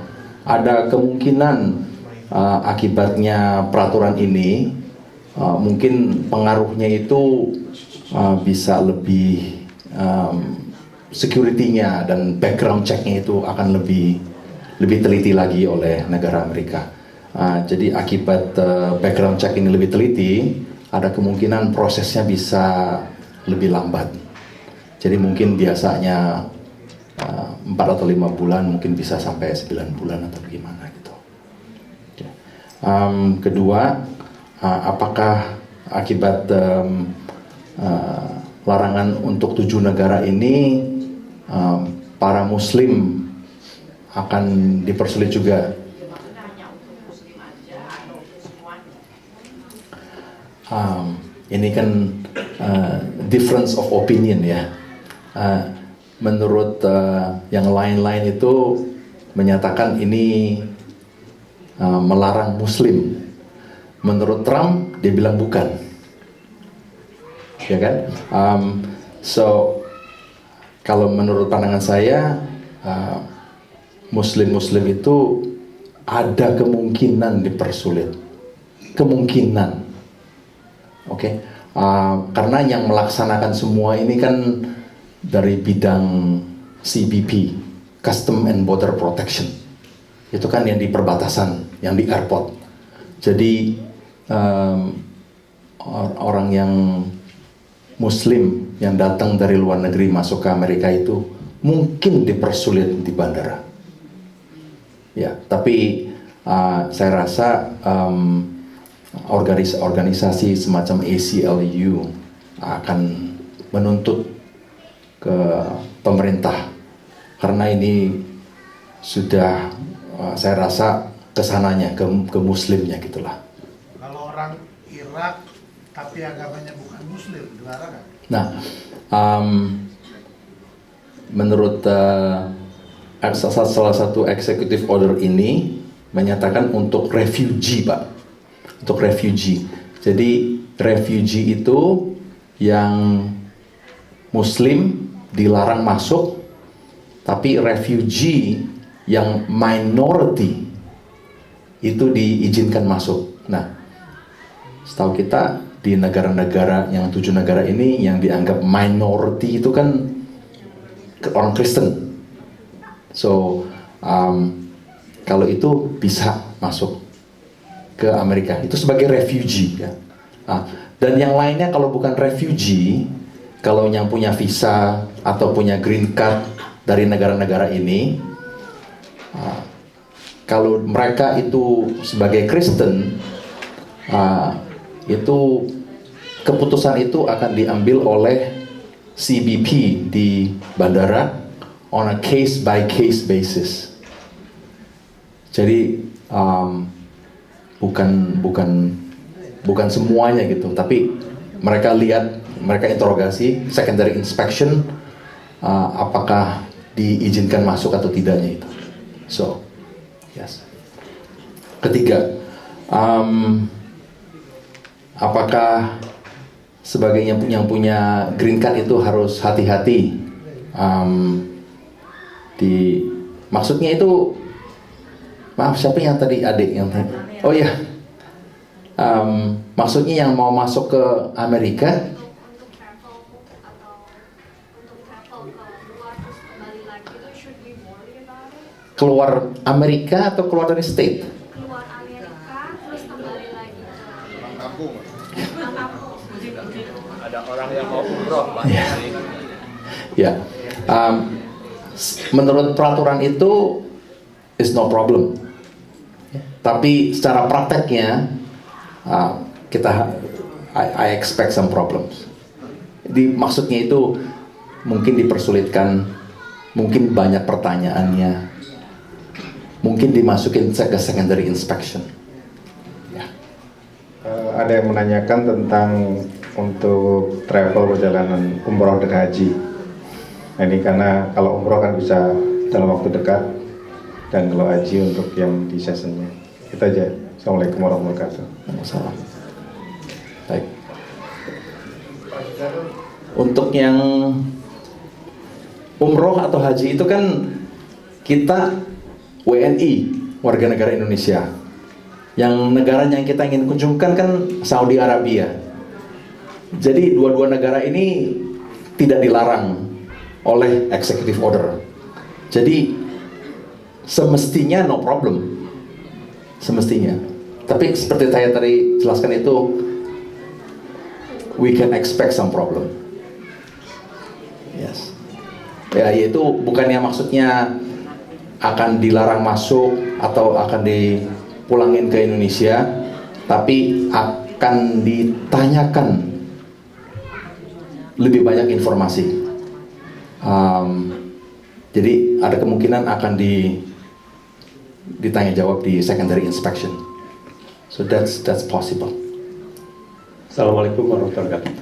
ada kemungkinan akibatnya peraturan ini mungkin pengaruhnya itu bisa lebih security-nya dan background check-nya itu akan lebih teliti lagi oleh negara Amerika. Jadi akibat background check ini lebih teliti, ada kemungkinan prosesnya bisa lebih lambat. Jadi mungkin biasanya 4 atau 5 bulan, mungkin bisa sampai 9 bulan atau bagaimana gitu. Kedua, apakah akibat larangan untuk 7 negara ini para Muslim akan dipersulit juga? Ini kan difference of opinion ya. Menurut yang lain-lain itu menyatakan ini melarang Muslim. Menurut Trump dia bilang bukan, ya kan? So kalau menurut pandangan saya, Muslim itu ada kemungkinan dipersulit, kemungkinan, oke? Karena yang melaksanakan semua ini kan dari bidang CBP, Custom and Border Protection. Itu kan yang di perbatasan, yang di airport. Jadi orang yang Muslim yang datang dari luar negeri masuk ke Amerika itu mungkin dipersulit di bandara. Ya, tapi saya rasa organisasi semacam ACLU akan menuntut ke pemerintah, karena ini sudah saya rasa kesananya ke Muslimnya gitulah. Kalau orang Irak tapi agamanya bukan Muslim, dilarang kan? Nah, menurut salah satu executive order ini menyatakan untuk refugee, Pak, untuk refugee. Jadi refugee itu yang Muslim dilarang masuk, tapi refugee yang minority itu diizinkan masuk. Nah, setahu kita di negara-negara yang 7 negara ini yang dianggap minority itu kan orang Kristen. So kalau itu bisa masuk ke Amerika itu sebagai refugee ya. Dan yang lainnya kalau bukan refugee, kalau yang punya visa atau punya green card dari negara-negara ini, kalau mereka itu sebagai Kristen, itu keputusan itu akan diambil oleh CBP di bandara on a case by case basis. Jadi bukan semuanya gitu, tapi mereka lihat, mereka interogasi, secondary inspection, apakah diizinkan masuk atau tidaknya itu. So, yes. Ketiga, apakah sebagai yang punya green card itu harus hati-hati? Maksudnya itu, maaf siapa yang tadi adik yang tadi? Oh ya, maksudnya yang mau masuk ke Amerika? Untuk travel atau untuk travel ke luar terus kembali lagi itu should be worried about it. Keluar Amerika atau keluar dari state? Keluar Amerika terus kembali lagi ke Kampung. kampung. Ada orang yang mau umroh, Pak. Ya, menurut peraturan itu is no problem. Tapi secara prakteknya I expect some problems. Maksudnya itu mungkin dipersulitkan, mungkin banyak pertanyaannya, mungkin dimasukin ke secondary inspection. Ya. Ada yang menanyakan tentang untuk travel perjalanan umroh dan haji. Nah, ini karena kalau umroh kan bisa dalam waktu dekat, dan kalau haji untuk yang di seasonnya. Itu aja. Assalamualaikum warahmatullahi wabarakatuh. Salam. Baik. Untuk yang umroh atau haji itu kan kita WNI, warga negara Indonesia. Yang negara yang kita ingin kunjungkan kan Saudi Arabia. Jadi dua-dua negara ini tidak dilarang oleh executive order. Jadi semestinya no problem. Semestinya. Tapi seperti saya tadi jelaskan itu, we can expect some problem. Yes. Ya, yaitu bukannya maksudnya akan dilarang masuk atau akan dipulangin ke Indonesia, tapi akan ditanyakan lebih banyak informasi. Jadi ada kemungkinan akan ditanya jawab di secondary inspection. So that's possible. Assalamualaikum warahmatullahi wabarakatuh.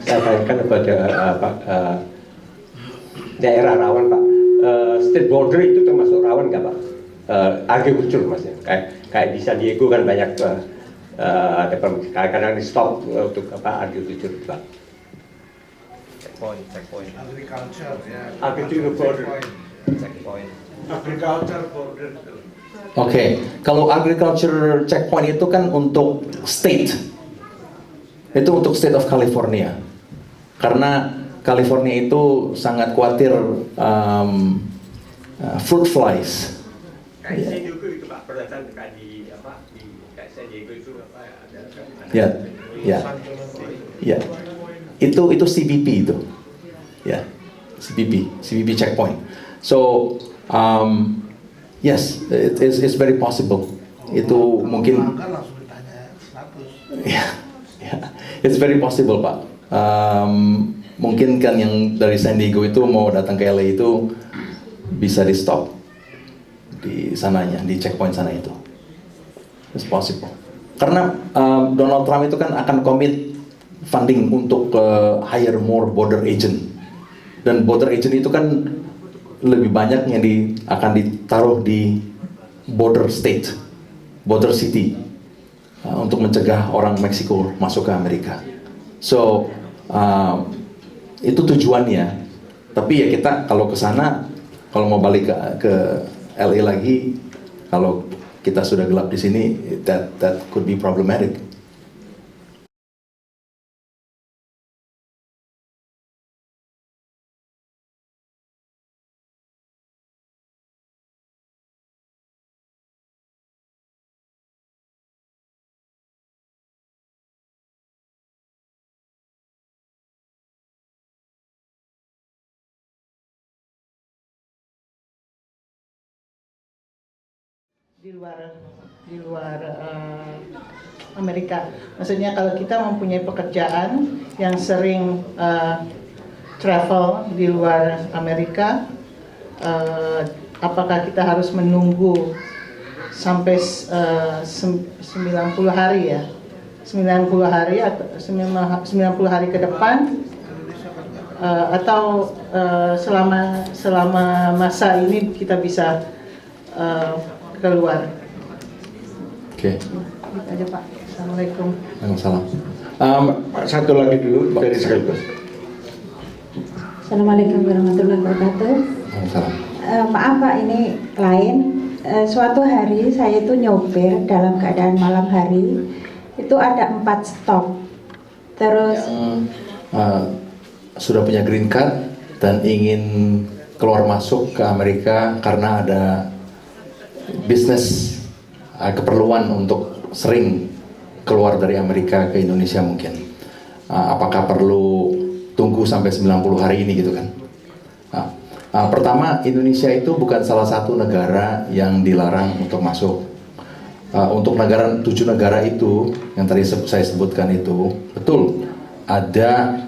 Saya tanyakan kepada daerah rawan, Pak. State border itu termasuk rawan nggak, Pak? Agriculture maksudnya. Kayak di San Diego kan banyak ada kadang-kadang di stop untuk agriculture, Pak. Checkpoint. Agriculture ya. Agriculture border. Checkpoint. Agriculture border. Oke, kalau agriculture checkpoint itu kan untuk state. Itu untuk state of California. Karena California itu sangat khawatir fruit flies. Kayak San Diego itu, Pak. Perdasar kayak di kayak San Diego itu ada. Ya, ya, ya. Itu CBP itu, ya, CBP checkpoint. So yes, it's very possible. Itu mungkin. Kan langsung ditanya status. Ya, ya, it's very possible, Pak. Mungkin kan yang dari San Diego itu mau datang ke LA itu bisa di stop di sananya, di checkpoint sana itu. It's possible. Karena Donald Trump itu kan akan commit funding untuk hire more border agent, dan border agent itu kan lebih banyak yang akan ditaruh di border state, border city, untuk mencegah orang Meksiko masuk ke Amerika. So itu tujuannya. Tapi ya kita kalau ke sana, kalau mau balik ke LA lagi, kalau kita sudah gelap di sini, that could be problematic. di luar Amerika. Maksudnya kalau kita mempunyai pekerjaan yang sering travel di luar Amerika, apakah kita harus menunggu sampai 90 hari ya? 90 hari atau 90 hari ke depan atau selama masa ini kita bisa keluar. Oke. Gitu aja Pak. Assalamualaikum. Waalaikumsalam. Satu lagi dulu dari sekaligus. Assalamualaikum warahmatullahi wabarakatuh. Waalaikumsalam. Maaf Pak, ini lain. Suatu hari saya itu nyopir dalam keadaan malam hari, itu ada 4 stop. Terus Sudah punya green card dan ingin keluar masuk ke Amerika karena ada bisnis, keperluan untuk sering keluar dari Amerika ke Indonesia mungkin. Apakah perlu tunggu sampai 90 hari ini gitu kan? Pertama, Indonesia itu bukan salah satu negara yang dilarang untuk masuk. Untuk 7 negara itu yang tadi saya sebutkan itu, betul ada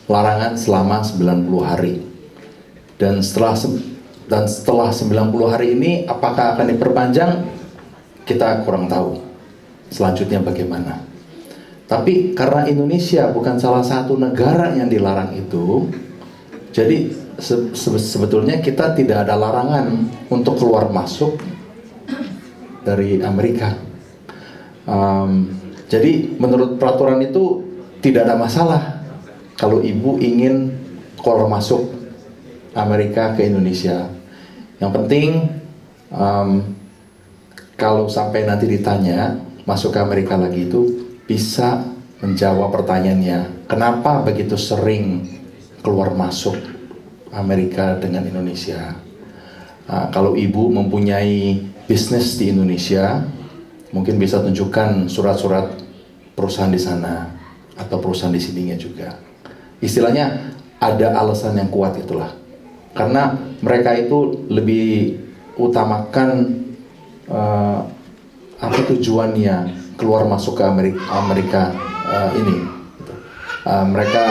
larangan selama 90 hari. Dan setelah 90 hari ini apakah akan diperpanjang? Kita kurang tahu. Selanjutnya bagaimana? Tapi karena Indonesia bukan salah satu negara yang dilarang itu, jadi sebetulnya kita tidak ada larangan untuk keluar masuk dari Amerika. Jadi menurut peraturan itu tidak ada masalah kalau ibu ingin keluar masuk Amerika ke Indonesia. Yang penting kalau sampai nanti ditanya masuk ke Amerika lagi itu bisa menjawab pertanyaannya, kenapa begitu sering keluar masuk Amerika dengan Indonesia. Kalau ibu mempunyai bisnis di Indonesia, mungkin bisa tunjukkan surat-surat perusahaan di sana atau perusahaan di sininya juga. Istilahnya ada alasan yang kuat itulah. Karena mereka itu lebih utamakan apa tujuannya keluar masuk ke Amerika ini. Mereka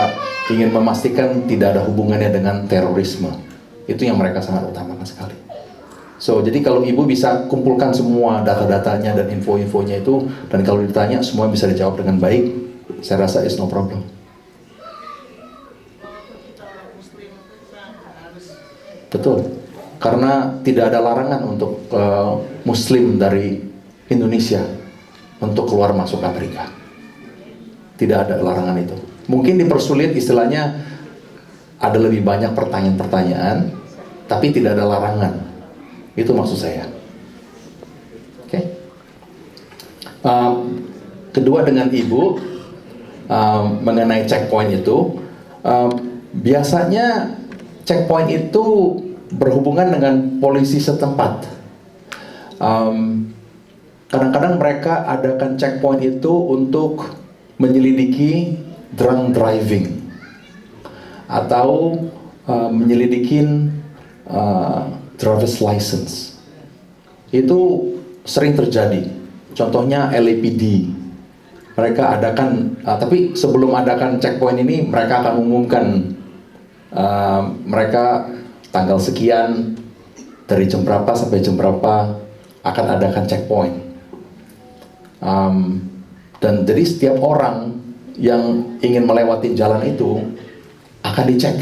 ingin memastikan tidak ada hubungannya dengan terorisme. Itu yang mereka sangat utamakan sekali. So, jadi kalau ibu bisa kumpulkan semua data-datanya dan info-infonya itu, dan kalau ditanya semua bisa dijawab dengan baik, saya rasa is no problem. Betul, karena tidak ada larangan untuk Muslim dari Indonesia untuk keluar masuk Amerika. Tidak ada larangan itu. Mungkin dipersulit, istilahnya ada lebih banyak pertanyaan-pertanyaan, tapi tidak ada larangan. Itu maksud saya. Oke. Kedua dengan ibu mengenai checkpoint itu, biasanya checkpoint itu berhubungan dengan polisi setempat. Kadang-kadang mereka adakan checkpoint itu untuk menyelidiki drunk driving atau menyelidikin driver's license. Itu sering terjadi. Contohnya LAPD. Mereka adakan, tapi sebelum adakan checkpoint ini, mereka akan umumkan mereka tanggal sekian dari jam berapa sampai jam berapa akan adakan checkpoint. Dan jadi setiap orang yang ingin melewati jalan itu akan dicek.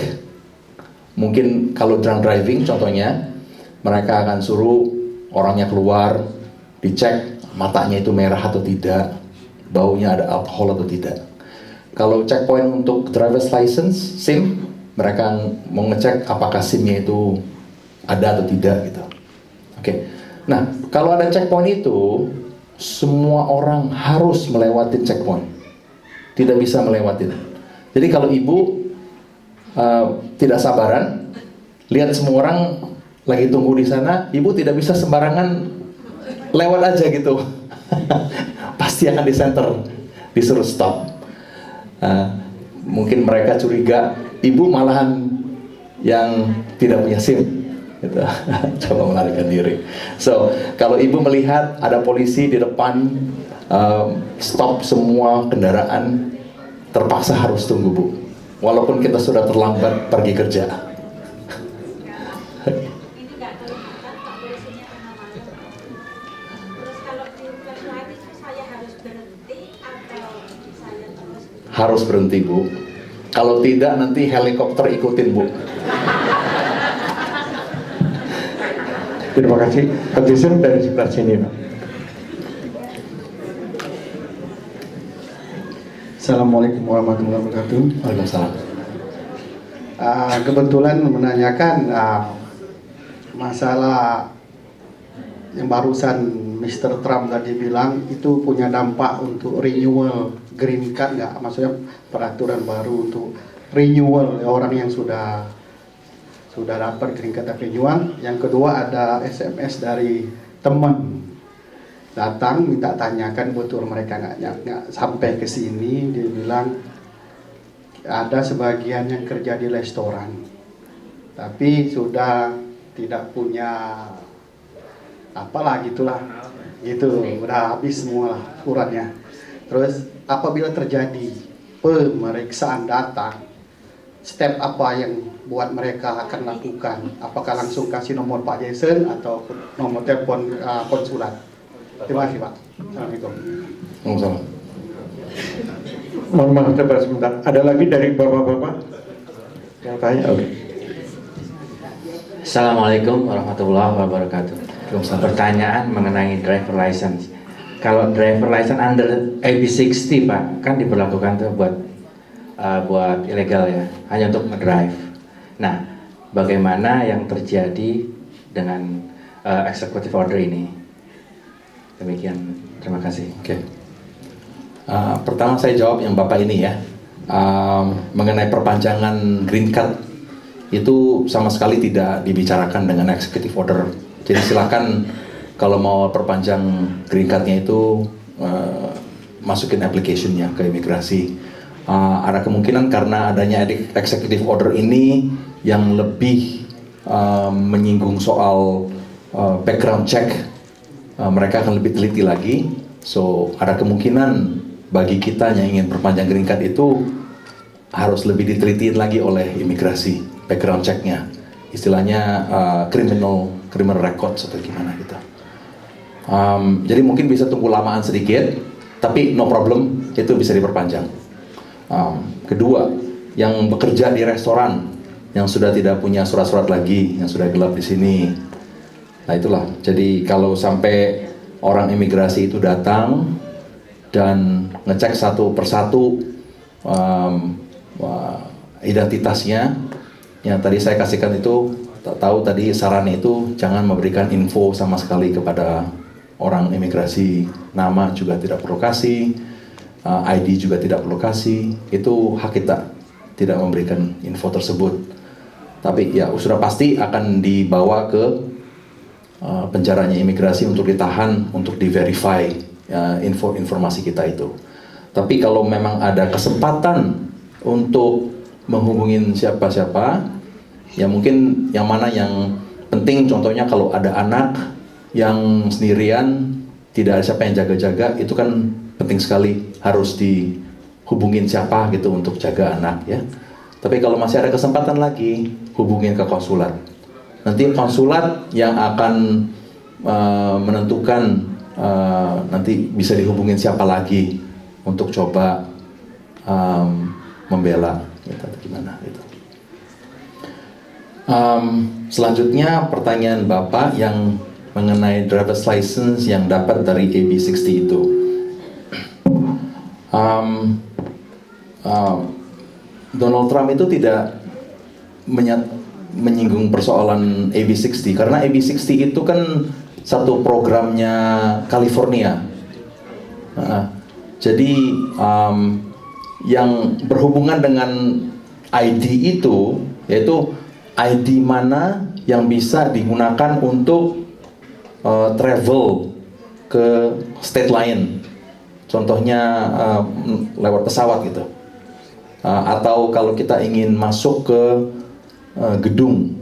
Mungkin kalau drunk driving contohnya, mereka akan suruh orangnya keluar, dicek matanya itu merah atau tidak, baunya ada alkohol atau tidak. Kalau checkpoint untuk driver's license, SIM, mereka mau ngecek apakah SIM-nya itu ada atau tidak gitu. Oke. Nah, kalau ada checkpoint itu, semua orang harus melewati checkpoint. Tidak bisa melewati. Jadi kalau ibu tidak sabaran, lihat semua orang lagi tunggu di sana, ibu tidak bisa sembarangan lewat aja gitu. Pasti akan disenter, disuruh stop. Mungkin mereka curiga, ibu malahan yang tidak punya SIM, gitu. Coba melarikan diri. So, kalau ibu melihat ada polisi di depan, stop semua kendaraan, terpaksa harus tunggu bu, walaupun kita sudah terlambat pergi kerja. Ini nggak kelihatan Pak polisinya tengah malam. Terus kalau di flight itu saya harus berhenti atau saya terus? Harus berhenti bu, Kalau tidak nanti helikopter ikutin, Bu. Terima kasih. Pak Jason dari sebelah sini, Pak. Assalamualaikum warahmatullahi wabarakatuh. Waalaikumsalam. Kebetulan menanyakan masalah yang barusan Mr. Trump tadi bilang itu punya dampak untuk renewal green card nggak? Maksudnya peraturan baru untuk renewal orang yang sudah dapat green card renewal. Yang kedua ada SMS dari teman datang minta tanyakan betul mereka nggak sampai ke sini. Dia bilang ada sebagian yang kerja di restoran tapi sudah tidak punya apalah gitulah gitu, udah habis semua lah ukurannya. Terus apabila terjadi pemeriksaan data, step apa yang buat mereka akan lakukan? Apakah langsung kasih nomor Pak Jason atau nomor telepon konsulat? Terima kasih Pak. Assalamualaikum. Waalaikumsalam. Mohon maaf sebentar. Ada lagi dari bapak-bapak yang tanya? Oke. Assalamualaikum warahmatullahi wabarakatuh. Pertanyaan mengenai driver license. Kalau driver license under AB60 Pak, kan diberlakukan tuh buat ilegal ya, hanya untuk ngedrive. Nah, bagaimana yang terjadi dengan executive order ini? Demikian, terima kasih. Oke. Pertama saya jawab yang Bapak ini ya, mengenai perpanjangan green card itu sama sekali tidak dibicarakan dengan executive order. Jadi silakan kalau mau perpanjang green cardnya itu masukin application-nya ke imigrasi. Ada kemungkinan karena adanya executive order ini yang lebih menyinggung soal background check, mereka akan lebih teliti lagi. So ada kemungkinan bagi kita yang ingin perpanjang green card itu harus lebih ditelitiin lagi oleh imigrasi background check-nya, istilahnya criminal records atau gimana gitu. Jadi mungkin bisa tunggu lamaan sedikit, tapi no problem, itu bisa diperpanjang. Kedua, yang bekerja di restoran yang sudah tidak punya surat-surat lagi, yang sudah gelap di sini. Nah itulah, jadi kalau sampai orang imigrasi itu datang dan ngecek satu persatu identitasnya, yang tadi saya kasihkan itu, tahu tadi sarannya itu jangan memberikan info sama sekali kepada orang imigrasi, nama juga tidak perlu kasih, ID juga tidak perlu kasih, itu hak kita tidak memberikan info tersebut. Tapi ya sudah pasti akan dibawa ke penjaranya imigrasi untuk ditahan, untuk di-verify informasi kita itu. Tapi kalau memang ada kesempatan untuk menghubungin siapa-siapa, ya mungkin yang mana yang penting, contohnya kalau ada anak yang sendirian, tidak ada siapa yang jaga-jaga, itu kan penting sekali, harus dihubungin siapa gitu untuk jaga anak ya. Tapi kalau masih ada kesempatan lagi, hubungin ke konsulat. Nanti konsulat yang akan menentukan nanti bisa dihubungin siapa lagi untuk coba membela gitu, atau gimana gitu. Selanjutnya pertanyaan Bapak yang mengenai driver's license yang dapat dari AB60 itu. Donald Trump itu tidak menyinggung persoalan AB60 karena AB60 itu kan satu programnya California. Jadi yang berhubungan dengan ID itu, yaitu ID mana yang bisa digunakan untuk travel ke state lain, contohnya lewat pesawat gitu, atau kalau kita ingin masuk ke gedung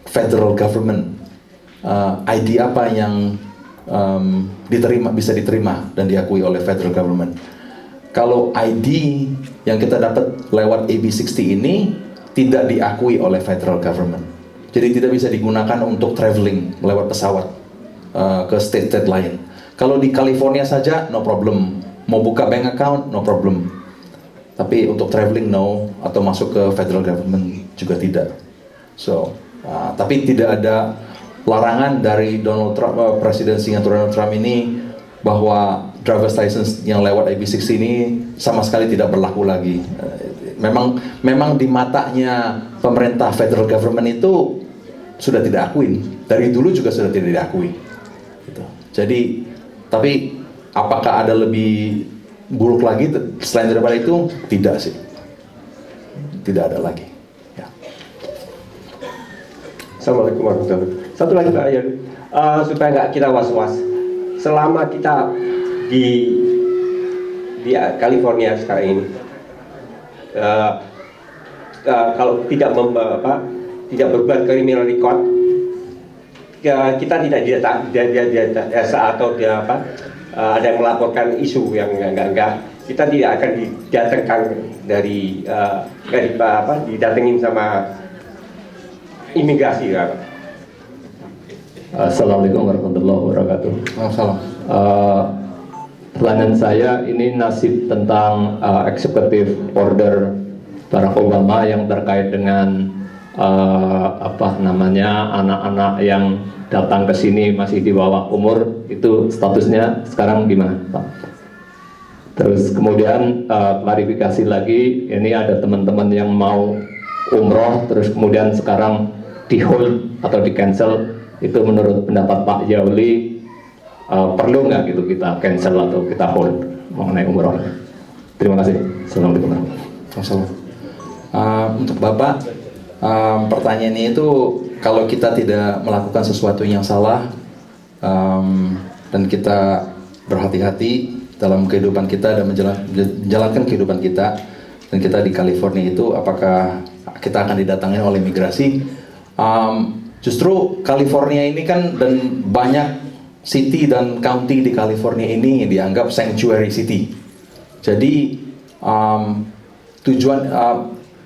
federal government, ID apa yang bisa diterima dan diakui oleh federal government. Kalau ID yang kita dapat lewat AB60 ini tidak diakui oleh federal government, jadi tidak bisa digunakan untuk traveling lewat pesawat ke state lain. Kalau di California saja no problem, mau buka bank account no problem. Tapi untuk traveling no, atau masuk ke federal government juga tidak. So, tapi tidak ada larangan dari Donald Trump, Presiden Singapura Donald Trump ini, bahwa driver's license yang lewat AB60 ini sama sekali tidak berlaku lagi. Memang di matanya pemerintah federal government itu sudah tidak akuin. Dari dulu juga sudah tidak diakui. Gitu. Jadi, tapi apakah ada lebih buruk lagi selain daripada itu? Tidak sih. Tidak ada lagi. Ya. Assalamualaikum warahmatullahi wabarakatuh. Satu lagi Pak Yan, supaya nggak kita was-was. Selama kita di California sekarang ini, kalau tidak berbuat criminal record, kita tidak atau ada yang melaporkan isu yang enggak, kita tidak akan didatangkan didatengin sama imigrasi. Assalamualaikum warahmatullahi wabarakatuh. Assalamualaikum. Pertanyaan saya ini nasib tentang executive order Barack Obama yang terkait dengan anak-anak yang datang ke sini masih di bawah umur, itu statusnya sekarang gimana, Pak? Terus kemudian klarifikasi lagi, ini ada teman-teman yang mau umroh terus kemudian sekarang di hold atau di cancel, itu menurut pendapat Pak Yauli perlu nggak gitu kita cancel atau kita hold mengenai umroh? Terima kasih. Assalamualaikum. Untuk Bapak, pertanyaannya itu, kalau kita tidak melakukan sesuatu yang salah dan kita berhati-hati dalam kehidupan kita dan menjalankan kehidupan kita, dan kita di California itu, apakah kita akan didatangi oleh imigrasi? Justru California ini kan, dan banyak city dan county di California ini dianggap sanctuary city. Jadi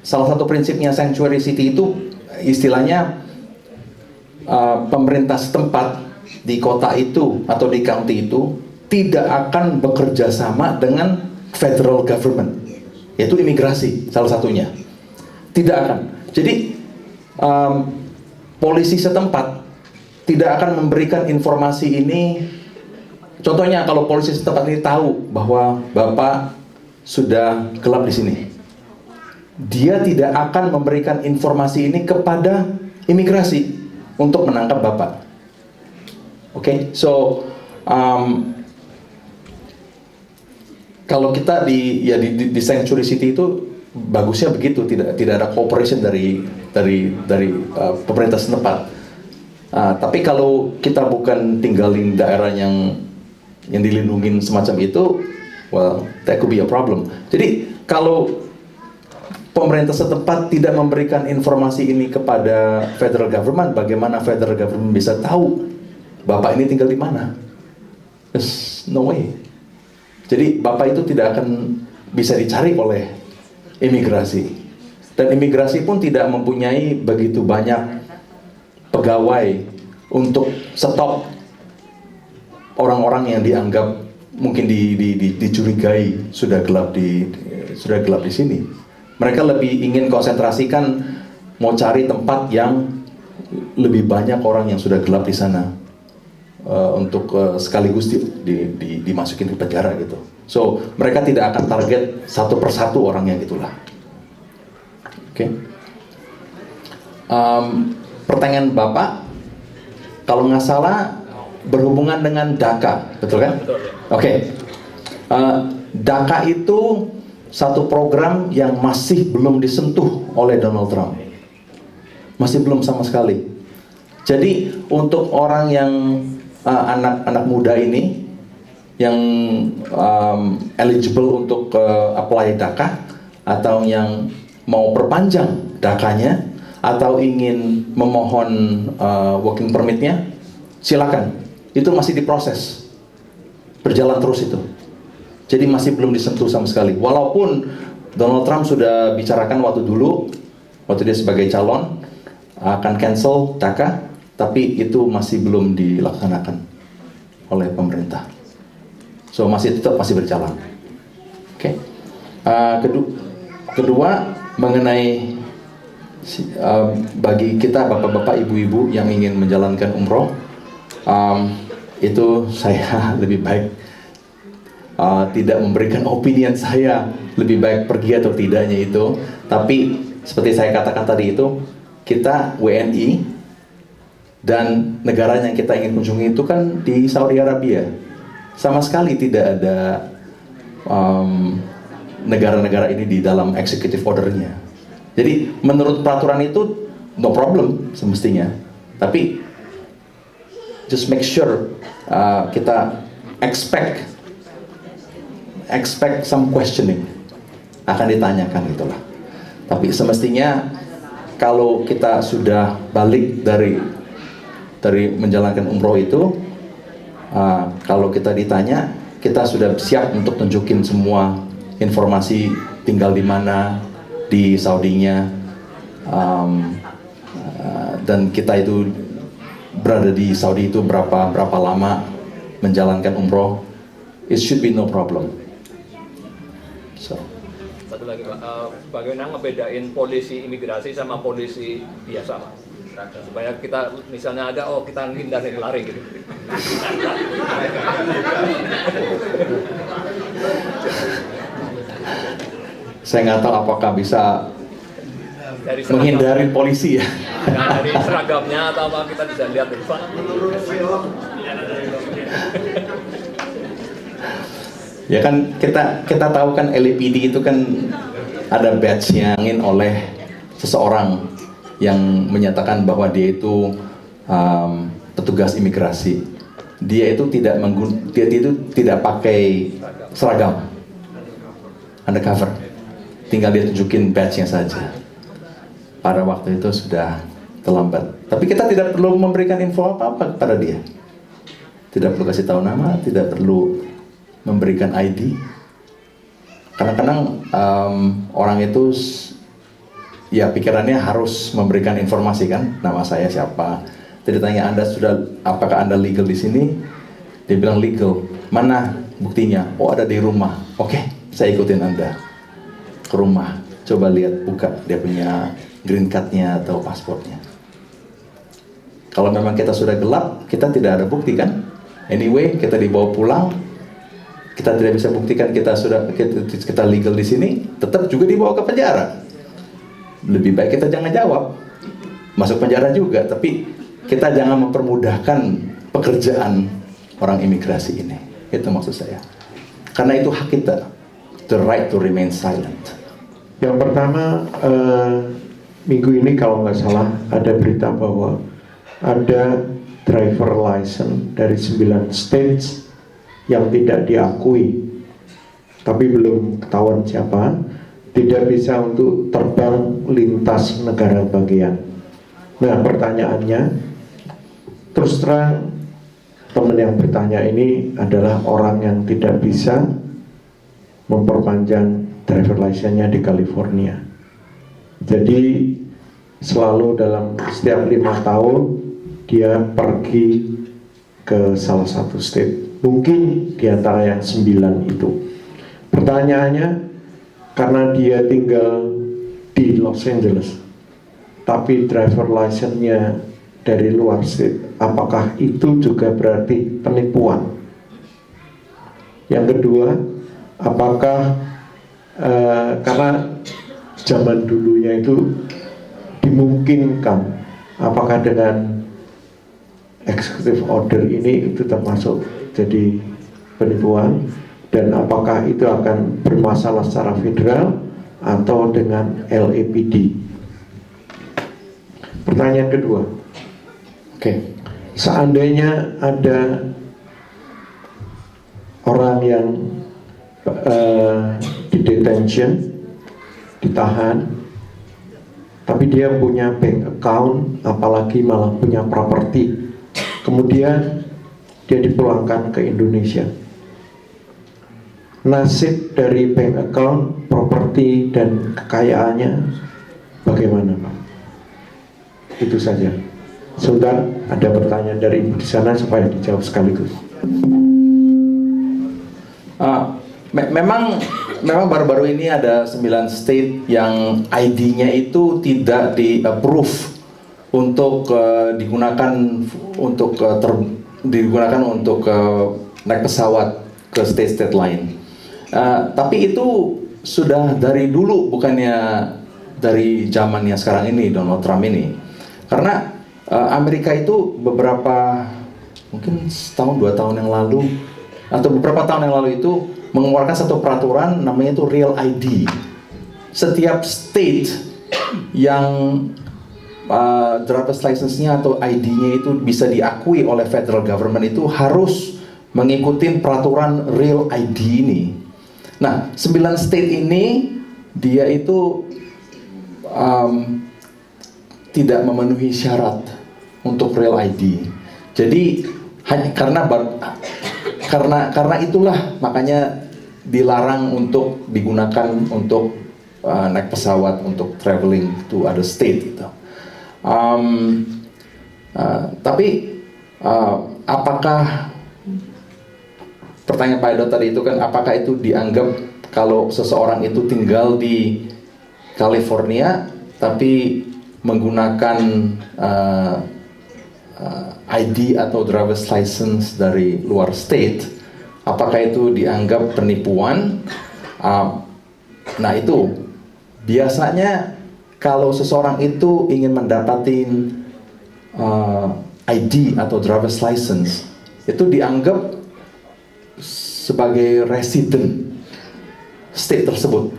salah satu prinsipnya sanctuary city itu istilahnya pemerintah setempat di kota itu atau di county itu tidak akan bekerja sama dengan federal government, yaitu imigrasi salah satunya. Tidak akan. Jadi polisi setempat tidak akan memberikan informasi ini. Contohnya kalau polisi setempat ini tahu bahwa Bapak sudah gelap di sini, dia tidak akan memberikan informasi ini kepada imigrasi untuk menangkap Bapak. Oke, so kalau kita di sanctuary city itu bagusnya begitu, tidak ada cooperation dari pemerintah setempat. Tapi kalau kita bukan tinggalin daerah yang dilindungin semacam itu, well, that could be a problem. Jadi kalau pemerintah setempat tidak memberikan informasi ini kepada federal government, bagaimana federal government bisa tahu Bapak ini tinggal di mana? There's no way. Jadi Bapak itu tidak akan bisa dicari oleh imigrasi. Dan imigrasi pun tidak mempunyai begitu banyak pegawai untuk stop orang-orang yang dianggap mungkin dicurigai sudah gelap di sini. Mereka lebih ingin konsentrasikan mau cari tempat yang lebih banyak orang yang sudah gelap di sana, untuk sekaligus dimasukin ke penjara gitu. So mereka tidak akan target satu persatu orangnya gitulah. Oke. Pertanyaan Bapak, kalau nggak salah berhubungan dengan DACA, betul kan? Oke. DACA itu satu program yang masih belum disentuh oleh Donald Trump. Masih belum sama sekali. Jadi untuk orang yang anak-anak muda ini yang eligible untuk apply DACA, atau yang mau perpanjang DACA-nya, atau ingin memohon working permit-nya, silakan. Itu masih diproses, berjalan terus itu. Jadi masih belum disentuh sama sekali. Walaupun Donald Trump sudah bicarakan waktu dia sebagai calon akan cancel DACA, tapi itu masih belum dilaksanakan oleh pemerintah. So masih berjalan. Oke. Kedua mengenai bagi kita bapak-bapak, ibu-ibu yang ingin menjalankan umroh, itu saya lebih baik tidak memberikan opinion saya lebih baik pergi atau tidaknya itu. Tapi seperti saya katakan tadi itu, kita WNI dan negara yang kita ingin kunjungi itu kan di Saudi Arabia. Sama sekali tidak ada negara-negara ini di dalam executive order-nya. Jadi menurut peraturan itu no problem semestinya. Tapi just make sure kita expect some questioning akan ditanyakan itulah. Tapi semestinya kalau kita sudah balik dari menjalankan umroh itu, kalau kita ditanya, kita sudah siap untuk tunjukin semua informasi, tinggal di mana di Saudinya, dan kita itu berada di Saudi itu berapa lama menjalankan umroh. It should be no problem. So. Satu lagi Pak, bagaimana ngebedain polisi imigrasi sama polisi biasa Pak? Supaya kita misalnya ada, kita hindari lari gitu. Saya nggak tahu apakah bisa menghindari polisi ya. Nah, dari seragamnya atau apa kita bisa lihat dulu Pak. Ya kan kita tahu kan LAPD itu kan ada badge-nya oleh seseorang yang menyatakan bahwa dia itu petugas imigrasi. Dia itu tidak pakai seragam, undercover. Tinggal dia tunjukin badge-nya saja. Pada waktu itu sudah terlambat. Tapi kita tidak perlu memberikan info apa-apa kepada dia. Tidak perlu kasih tahu nama, tidak perlu memberikan ID. Kadang-kadang orang itu ya pikirannya harus memberikan informasi kan, nama saya siapa. Jadi tanya apakah Anda legal di sini? Dia bilang legal. Mana buktinya? Oh, ada di rumah. Oke, saya ikutin Anda ke rumah. Coba lihat, buka dia punya green card-nya atau pasportnya. Kalau memang kita sudah gelap, kita tidak ada bukti kan? Anyway, kita dibawa pulang. Kita tidak bisa buktikan kita legal di sini, tetap juga dibawa ke penjara. Lebih baik kita jangan jawab, masuk penjara juga, tapi kita jangan mempermudahkan pekerjaan orang imigrasi ini. Itu maksud saya. Karena itu hak kita, the right to remain silent. Yang pertama, minggu ini kalau nggak salah ada berita bahwa ada driver license dari 9 states yang tidak diakui, tapi belum ketahuan siapa, tidak bisa untuk terbang lintas negara bagian. Nah, pertanyaannya, terus terang teman yang bertanya ini adalah orang yang tidak bisa memperpanjang driver license-nya di California. Jadi selalu dalam setiap 5 tahun dia pergi ke salah satu state, mungkin di antara yang 9 itu. Pertanyaannya, karena dia tinggal di Los Angeles, tapi driver license-nya dari luar state, apakah itu juga berarti penipuan? Yang kedua, apakah karena zaman dulunya itu dimungkinkan, apakah dengan executive order ini itu termasuk jadi penipuan? Dan apakah itu akan bermasalah secara federal atau dengan LAPD? Pertanyaan kedua, seandainya ada orang yang di detention, ditahan, tapi dia punya bank account, apalagi malah punya properti, kemudian dia dipulangkan ke Indonesia. Nasib dari bank account, properti, dan kekayaannya bagaimana, Pak? Itu saja. Sebentar, ada pertanyaan dari Ibu di sana supaya dijawab sekaligus. Memang memang baru-baru ini ada 9 state yang ID-nya itu tidak di-approve untuk digunakan untuk naik pesawat ke state-state lain. Tapi itu sudah dari dulu, bukannya dari zamannya sekarang ini, Donald Trump ini. Karena Amerika itu mungkin setahun 2 tahun yang lalu atau beberapa tahun yang lalu itu mengeluarkan satu peraturan namanya itu Real ID. Setiap state yang driver's license-nya atau ID-nya itu bisa diakui oleh federal government itu harus mengikuti peraturan Real ID ini. Nah, 9 state ini dia itu tidak memenuhi syarat untuk Real ID. Jadi hanya karena itulah makanya dilarang untuk digunakan untuk naik pesawat untuk traveling to other state gitu. Tapi apakah pertanyaan Pak Edot tadi itu kan, apakah itu dianggap kalau seseorang itu tinggal di California tapi menggunakan ID atau driver's license dari luar state, apakah itu dianggap penipuan? Nah itu biasanya kalau seseorang itu ingin mendapatkan ID atau driver's license, itu dianggap sebagai resident state tersebut.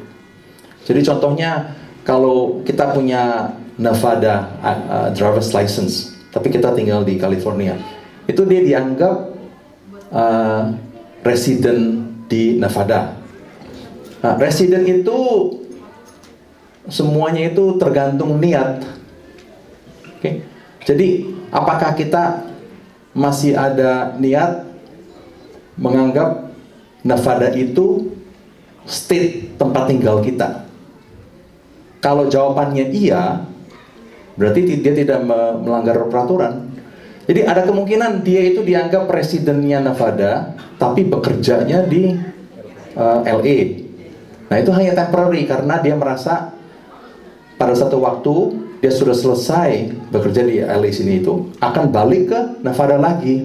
Jadi contohnya kalau kita punya Nevada driver's license, tapi kita tinggal di California, itu dia dianggap resident di Nevada. Nah, resident itu semuanya itu tergantung niat. Oke. Jadi apakah kita masih ada niat menganggap Nevada itu state tempat tinggal kita? Kalau jawabannya iya, berarti dia tidak melanggar peraturan. Jadi ada kemungkinan dia itu dianggap residennya Nevada, tapi bekerjanya di LA. Nah itu hanya temporary karena dia merasa pada satu waktu dia sudah selesai bekerja di LA sini itu akan balik ke Nevada lagi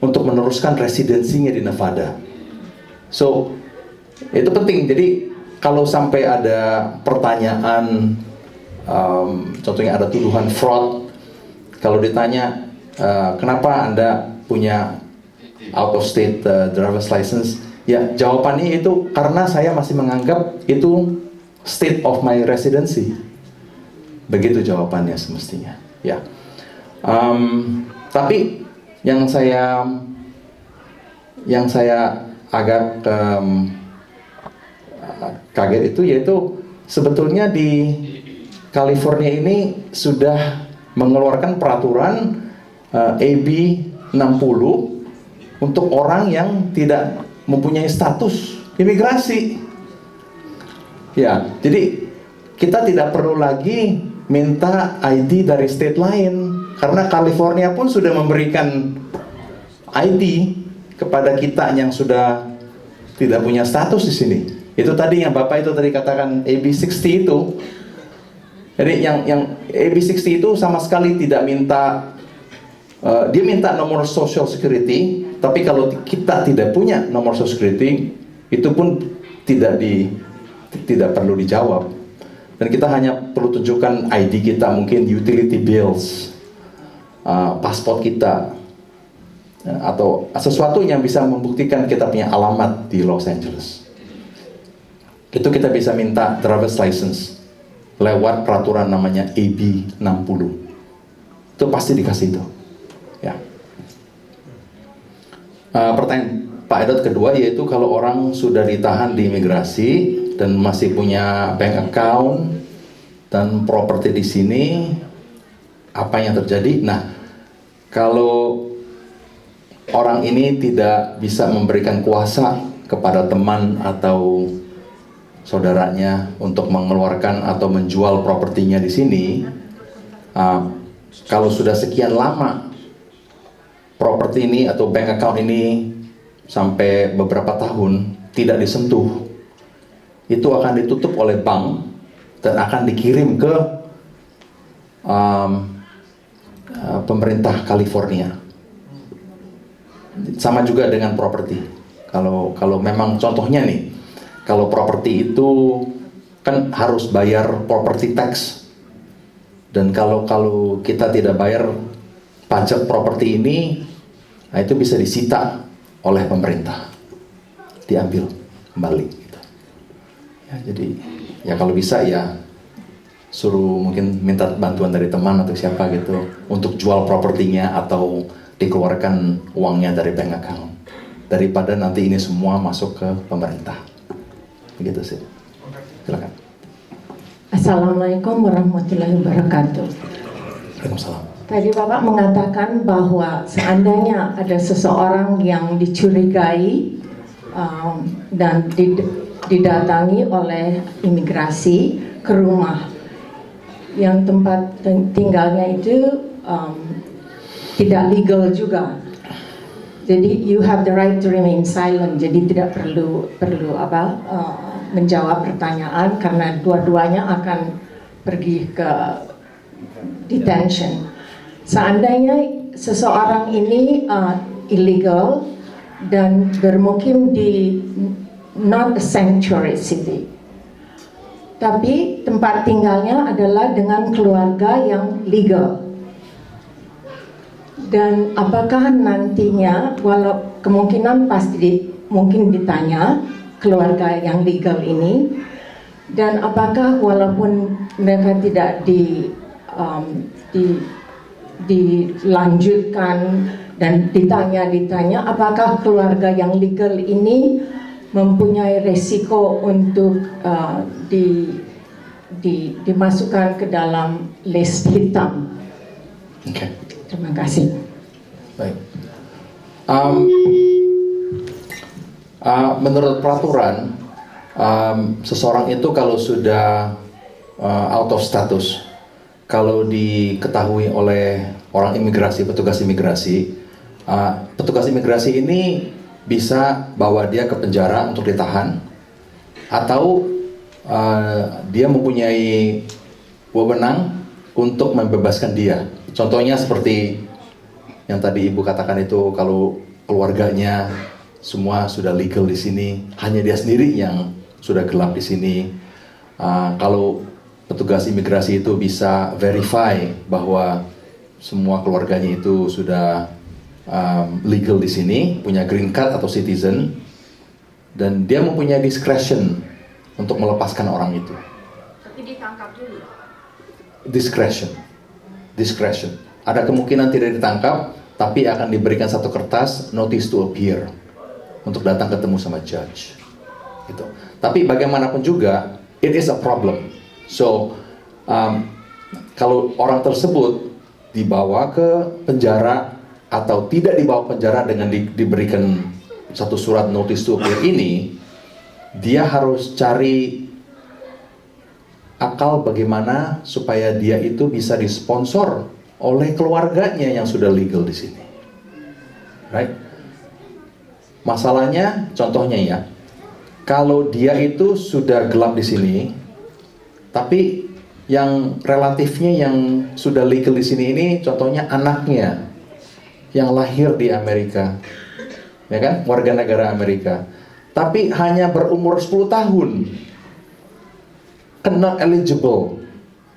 untuk meneruskan residensinya di Nevada. So itu penting. Jadi kalau sampai ada pertanyaan, contohnya ada tuduhan fraud, kalau ditanya kenapa Anda punya out of state driver's license, ya jawabannya itu karena saya masih menganggap itu state of my residency. Begitu jawabannya semestinya. Ya. Tapi yang saya agak kaget itu yaitu sebetulnya di California ini sudah mengeluarkan peraturan AB 60 untuk orang yang tidak mempunyai status imigrasi. Ya, jadi kita tidak perlu lagi minta ID dari state lain karena California pun sudah memberikan ID kepada kita yang sudah tidak punya status di sini. Itu tadi yang Bapak itu tadi katakan AB 60 itu. Jadi yang AB 60 itu sama sekali tidak minta, dia minta nomor social security, tapi kalau kita tidak punya nomor social security, itu pun tidak perlu dijawab. Dan kita hanya perlu tunjukkan ID kita, mungkin utility bills, paspor kita, atau sesuatu yang bisa membuktikan kita punya alamat di Los Angeles. Itu kita bisa minta driver's license lewat peraturan namanya AB 60. Itu pasti dikasih itu. Ya. Pertanyaan Pak Edot kedua yaitu kalau orang sudah ditahan di imigrasi dan masih punya bank account dan properti di sini, apa yang terjadi? Nah, kalau orang ini tidak bisa memberikan kuasa kepada teman atau saudaranya untuk mengeluarkan atau menjual propertinya di sini, kalau sudah sekian lama properti ini atau bank account ini sampai beberapa tahun tidak disentuh, itu akan ditutup oleh bank dan akan dikirim ke pemerintah California. Sama juga dengan properti. Kalau memang contohnya nih, kalau properti itu kan harus bayar property tax, dan kalau kita tidak bayar pajak properti ini, nah itu bisa disita oleh pemerintah, diambil kembali. Gitu. Ya, jadi ya kalau bisa ya suruh mungkin minta bantuan dari teman atau siapa gitu untuk jual propertinya atau dikeluarkan uangnya dari bank account daripada nanti ini semua masuk ke pemerintah. Begitu sih. Silakan. Assalamualaikum warahmatullahi wabarakatuh. Waalaikumsalam. Tadi Bapak mengatakan bahwa seandainya ada seseorang yang dicurigai dan didatangi oleh imigrasi ke rumah yang tempat tinggalnya itu tidak legal juga. Jadi you have the right to remain silent. Jadi tidak perlu menjawab pertanyaan karena dua-duanya akan pergi ke detention. Seandainya seseorang ini illegal dan bermukim di not a sanctuary city, tapi tempat tinggalnya adalah dengan keluarga yang legal. Dan apakah nantinya, walau kemungkinan pasti mungkin ditanya keluarga yang legal ini, dan apakah walaupun mereka tidak dilanjutkan dan ditanya, apakah keluarga yang legal ini mempunyai resiko untuk dimasukkan ke dalam list hitam? Okay. Terima kasih. Baik. Menurut peraturan, seseorang itu kalau sudah out of status, kalau diketahui oleh orang imigrasi, petugas imigrasi ini bisa bawa dia ke penjara untuk ditahan, atau dia mempunyai wewenang untuk membebaskan dia. Contohnya seperti yang tadi Ibu katakan itu, kalau keluarganya semua sudah legal di sini, hanya dia sendiri yang sudah gelap di sini. Kalau petugas imigrasi itu bisa verify bahwa semua keluarganya itu sudah legal di sini, punya green card atau citizen, dan dia mempunyai discretion untuk melepaskan orang itu. Tapi ditangkap dulu. Discretion. Ada kemungkinan tidak ditangkap, tapi akan diberikan satu kertas notice to appear untuk datang ketemu sama judge. Gitu. Tapi bagaimanapun juga, it is a problem. So, kalau orang tersebut dibawa ke penjara atau tidak dibawa ke penjara dengan diberikan satu surat notice to appear ini, dia harus cari akal bagaimana supaya dia itu bisa disponsor oleh keluarganya yang sudah legal di sini. Right? Masalahnya, contohnya ya, kalau dia itu sudah gelap di sini, tapi yang relatifnya yang sudah legal di sini ini, contohnya anaknya yang lahir di Amerika, ya kan, warga negara Amerika, tapi hanya berumur 10 tahun, kan not eligible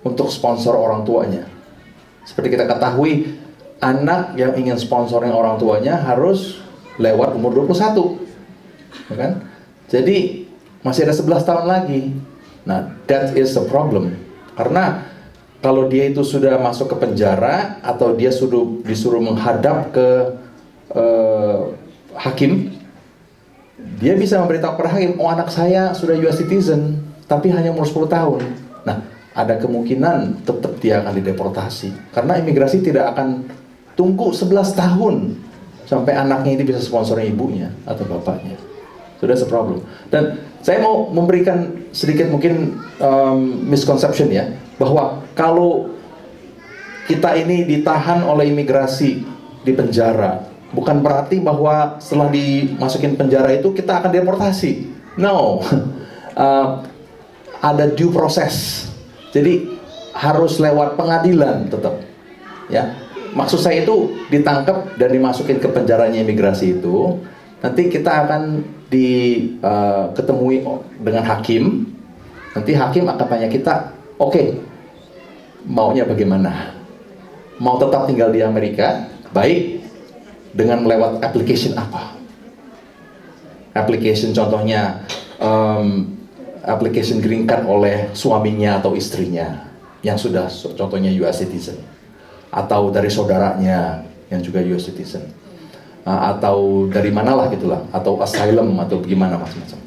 untuk sponsor orang tuanya. Seperti kita ketahui, anak yang ingin sponsoring orang tuanya harus lewat umur 21, ya kan? Jadi masih ada 11 tahun lagi. Nah, that is the problem. Karena kalau dia itu sudah masuk ke penjara atau dia disuruh menghadap ke hakim, dia bisa memberitahu kepada hakim, oh anak saya sudah US citizen, tapi hanya umur 10 tahun. Nah, ada kemungkinan tetap dia akan dideportasi. Karena imigrasi tidak akan tunggu 11 tahun sampai anaknya ini bisa sponsorin ibunya atau bapaknya. So that's a problem. Dan saya mau memberikan sedikit mungkin misconception ya, bahwa kalau kita ini ditahan oleh imigrasi di penjara, bukan berarti bahwa setelah dimasukin penjara itu kita akan deportasi. No. ada due process. Jadi harus lewat pengadilan tetap. Ya, maksud saya itu ditangkap dan dimasukin ke penjaranya imigrasi itu, nanti kita akan ketemui dengan hakim. Nanti hakim akan tanya kita, oke, maunya bagaimana? Mau tetap tinggal di Amerika? Baik, dengan melewat application apa? Application contohnya application green card oleh suaminya atau istrinya yang sudah contohnya US citizen, atau dari saudaranya yang juga US citizen, atau dari manalah gitulah, atau asylum atau gimana macam-macam.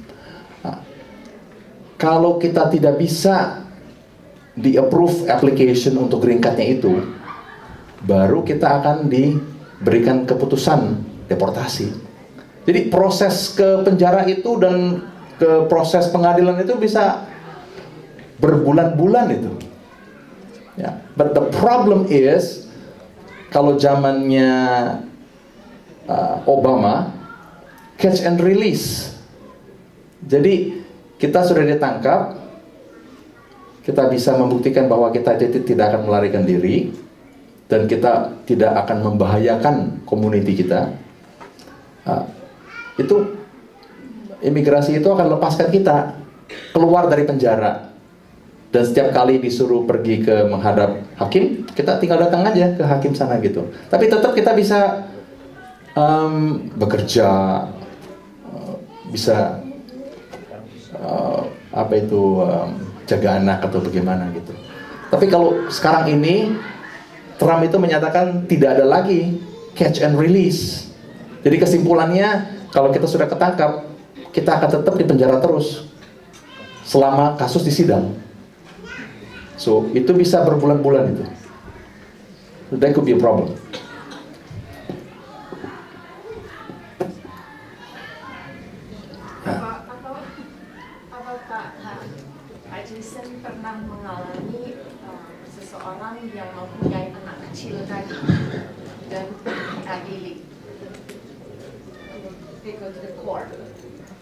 Kalau kita tidak bisa di-approve application untuk green card-nya itu, baru kita akan diberikan keputusan deportasi. Jadi proses ke penjara itu dan ke proses pengadilan itu bisa berbulan-bulan itu. Ya. But the problem is, kalau zamannya Obama, catch and release. Jadi kita sudah ditangkap, kita bisa membuktikan bahwa kita tidak akan melarikan diri, dan kita tidak akan membahayakan community kita. Itu imigrasi itu akan lepaskan kita keluar dari penjara, dan setiap kali disuruh pergi ke menghadap hakim, kita tinggal datang aja ke hakim sana gitu. Tapi tetap kita bisa bekerja, bisa jaga anak atau bagaimana gitu. Tapi kalau sekarang ini Trump itu menyatakan tidak ada lagi catch and release. Jadi kesimpulannya, kalau kita sudah ketangkap, kita akan tetap di penjara terus selama kasus disidang. So itu bisa berbulan-bulan itu. So, that could be a problem. Apakah Pak Jason pernah mengalami seseorang yang mempunyai anak kecil tadi dan diadili? They go to the court.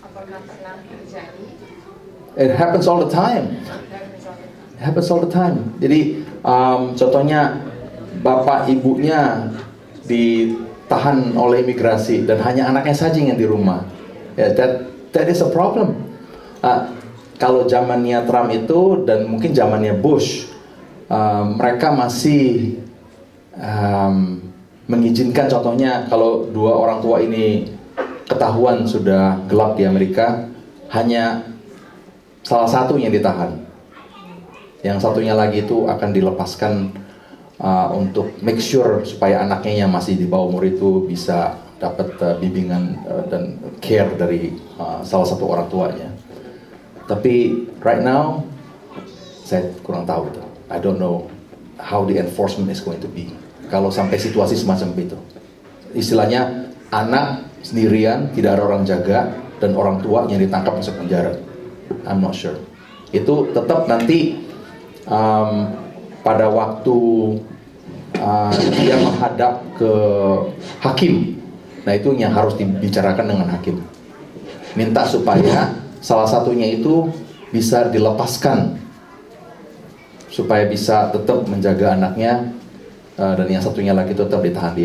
Apakah pernah terjadi? It happens all the time. It happens all the time. Jadi contohnya bapak ibunya ditahan oleh imigrasi dan hanya anaknya saja yang di rumah. That is a problem. Kalau zamannya Trump itu dan mungkin zamannya Bush, mereka masih mengizinkan, contohnya kalau dua orang tua ini ketahuan sudah gelap di Amerika, hanya salah satu yang ditahan, yang satunya lagi itu akan dilepaskan untuk make sure supaya anaknya yang masih di bawah umur itu bisa dapat bimbingan dan care dari salah satu orang tuanya. Tapi right now saya kurang tahu itu. I don't know how the enforcement is going to be kalau sampai situasi semacam itu. Istilahnya anak sendirian, tidak ada orang jaga, dan orang tua yang ditangkap masuk penjara. I'm not sure. Itu tetap nanti pada waktu dia menghadap ke hakim. Nah itu yang harus dibicarakan dengan hakim. Minta supaya salah satunya itu bisa dilepaskan, supaya bisa tetap menjaga anaknya, dan yang satunya lagi tetap ditahan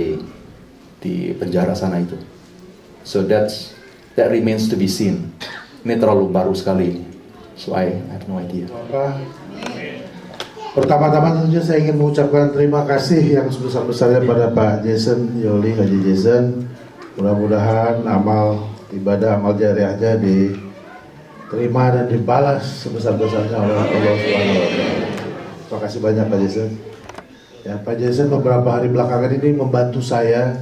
di penjara sana itu. So that remains to be seen. Ini terlalu baru sekali, so I have no idea. Pertama-tama tentunya saya ingin mengucapkan terima kasih yang sebesar-besarnya pada Pak Jason Yoli, Haji Jason. Mudah-mudahan amal ibadah, amal jariahnya diterima dan dibalas sebesar-besarnya oleh Allah Subhanahu wa Ta'ala. Terima kasih banyak Pak Jason. Ya, Pak Jason beberapa hari belakangan ini membantu saya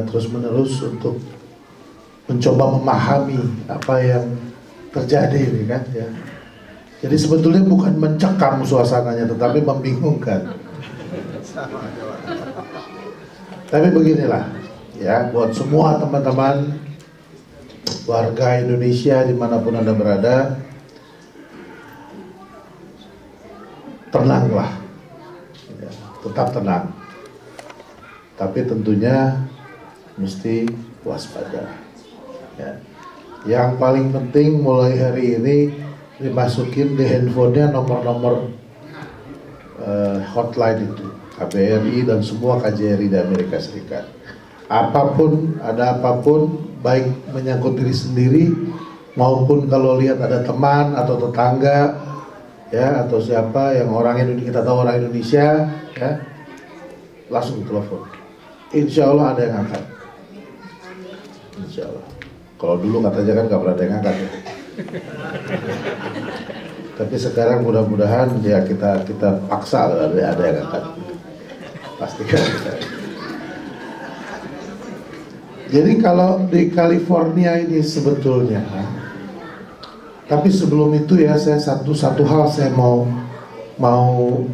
terus-menerus untuk mencoba memahami apa yang terjadi ini kan ya. Jadi sebetulnya bukan mencekam suasananya, tetapi membingungkan. Tapi beginilah ya, buat semua teman-teman warga Indonesia dimanapun Anda berada, tenanglah ya, tetap tenang, tapi tentunya mesti waspada ya. Yang paling penting mulai hari ini dimasukin di handphonenya nomor-nomor hotline itu, KBRI dan semua KJRI di Amerika Serikat. Apapun, ada apapun, baik menyangkut diri sendiri maupun kalau lihat ada teman atau tetangga ya atau siapa yang orang Indonesia, kita tahu orang Indonesia ya, langsung telepon. Insya Allah ada yang angkat. Insya Allah. Kalau dulu katanya kan nggak pernah ada yang angkat ya. Tapi sekarang mudah-mudahan ya kita paksa ada yang angkat. Pastikan. Jadi kalau di California ini sebetulnya, tapi sebelum itu ya saya satu hal saya mau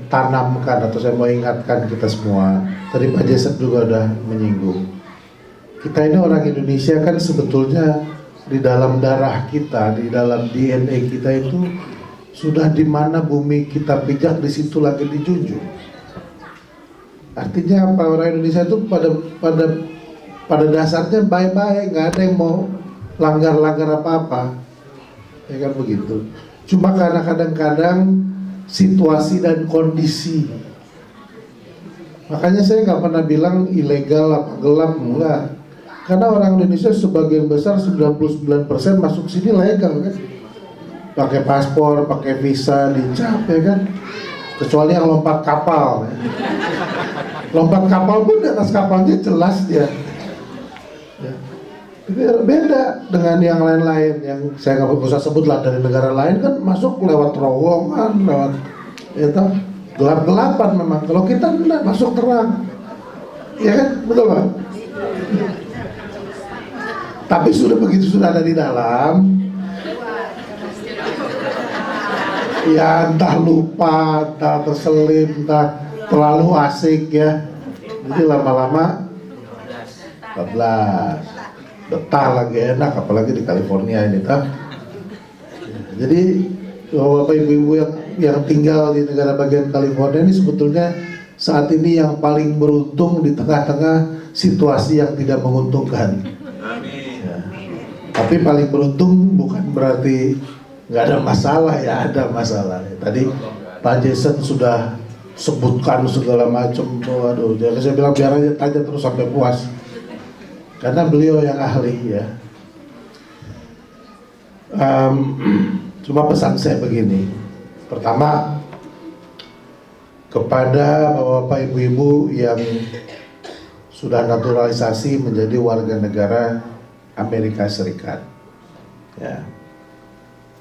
tanamkan atau saya mau ingatkan kita semua. Tadi Pak Jason juga udah menyinggung. Kita ini orang Indonesia kan sebetulnya di dalam darah kita, di dalam DNA kita itu sudah di mana bumi kita pijak, di situ lagi dijunjung. Artinya apa, orang Indonesia itu pada dasarnya baik-baik, nggak ada yang mau langgar-langgar apa-apa, ya kan begitu. Cuma karena kadang-kadang situasi dan kondisi. Makanya saya nggak pernah bilang ilegal apa gelap, enggak. Karena orang Indonesia sebagian besar 99% masuk sini legal kan. Pakai paspor, pakai visa, dicap ya kan. Kecuali yang lompat kapal. Ya. Lompat kapal pun di atas kapalnya jelas dia. Ya. Beda dengan yang lain-lain yang saya nggak usah sebut lah, dari negara lain kan masuk lewat terowongan, lewat itu gelap-gelapan memang. Kalau kita enggak, masuk terang, ya kan, betul Pak? Tapi sudah begitu sudah ada di dalam, ya entah lupa, entah terselip, entah terlalu asik ya. Jadi lama-lama 14 betah lagi enak, apalagi di California ini tak. Jadi Bapak Ibu-ibu yang tinggal di negara bagian California ini sebetulnya saat ini yang paling beruntung di tengah-tengah situasi yang tidak menguntungkan. Ya. Tapi paling beruntung bukan berarti nggak ada masalah, ya ada masalah. Tadi Pak Jason sudah sebutkan segala macam. Waduh, jadi saya bilang biar aja tanya terus sampai puas. Karena beliau yang ahli ya. Cuma pesan saya begini. Pertama, kepada bapak ibu-ibu yang sudah naturalisasi menjadi warga negara Amerika Serikat, ya.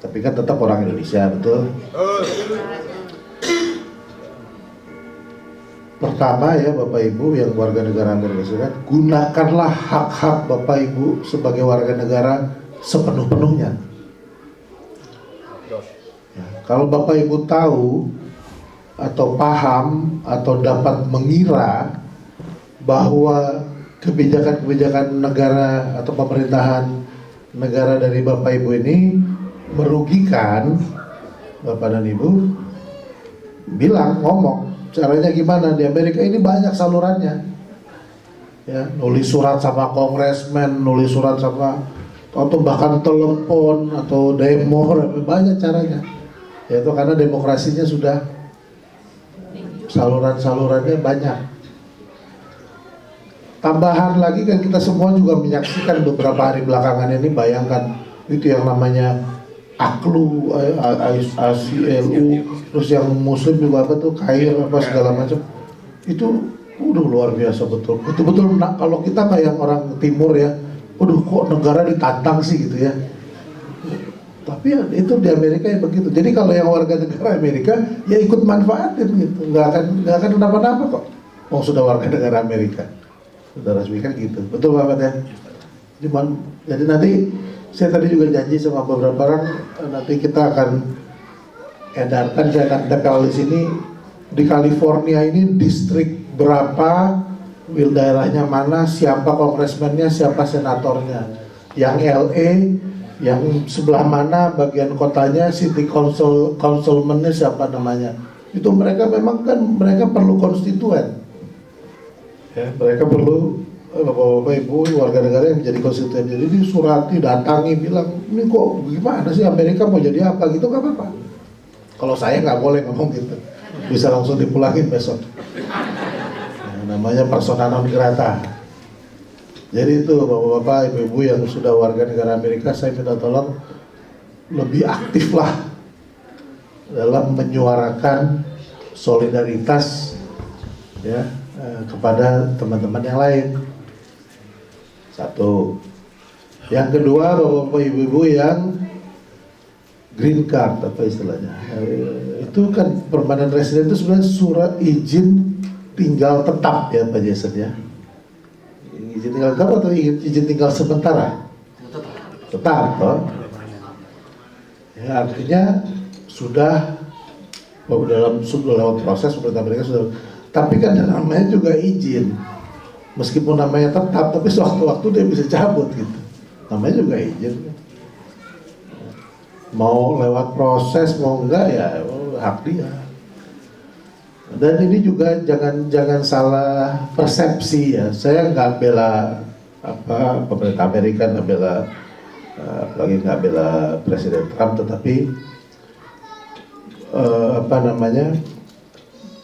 Tapi kan tetap orang Indonesia, betul? Pertama ya Bapak Ibu yang warga negara Amerika Serikat, gunakanlah hak-hak Bapak Ibu sebagai warga negara sepenuh-penuhnya. Ya, kalau Bapak Ibu tahu atau paham atau dapat mengira bahwa kebijakan-kebijakan negara atau pemerintahan negara dari Bapak Ibu ini merugikan Bapak dan Ibu, bilang, ngomong. Caranya gimana? Di Amerika ini banyak salurannya. Ya, nulis surat sama kongresmen, nulis surat sama, atau bahkan telepon atau demo, banyak caranya. Yaitu karena demokrasinya sudah saluran-salurannya banyak. Tambahan lagi kan kita semua juga menyaksikan beberapa hari belakangan ini, bayangkan itu yang namanya ACLU, ACLU, terus yang Muslim juga apa tuh, KAIR apa segala macam, itu udah luar biasa betul-betul. Nah, kalau kita kayak orang timur ya, udah kok negara ditantang sih gitu ya. Tapi ya, itu di Amerika ya begitu. Jadi kalau yang warga negara Amerika ya ikut manfaatin gitu, nggak akan kenapa-napa kok. Oh sudah warga negara Amerika, sudah resmi kan gitu, betul Bapak ya. Jadi nanti saya tadi juga janji sama beberapa orang, nanti kita akan edarkan, saya akan tempel di sini di California ini distrik berapa, daerahnya mana, siapa kongresmennya, siapa senatornya, yang LA, yang sebelah mana bagian kotanya, city councilman-nya siapa namanya. Itu mereka memang kan mereka perlu konstituen, ya, mereka perlu bapak-bapak ibu warga negara yang menjadi konstituen, jadi disurati, datangi, bilang ini kok gimana sih Amerika mau jadi apa gitu, nggak apa-apa. Kalau saya nggak boleh ngomong gitu, bisa langsung dipulangin besok. Namanya persona non grata. Jadi itu bapak-bapak ibu-ibu yang sudah warga negara Amerika, saya minta tolong lebih aktif lah dalam menyuarakan solidaritas ya kepada teman-teman yang lain. Satu. Yang kedua, bapak-bapak ibu-ibu yang green card apa istilahnya, itu kan permanent resident itu sebenarnya surat izin tinggal tetap ya Pak Jason ya. Izin tinggal tetap atau izin tinggal sementara? Tetap toh. Ya, artinya sudah lewat proses pemerintah Amerika sudah, tapi kan namanya juga izin, meskipun namanya tetap, tapi sewaktu-waktu dia bisa cabut gitu, namanya juga izin. Mau lewat proses mau enggak ya hak dia. Dan ini juga jangan salah persepsi ya, saya nggak bela pemerintah Amerika, nggak bela apalagi nggak bela Presiden Trump, tetapi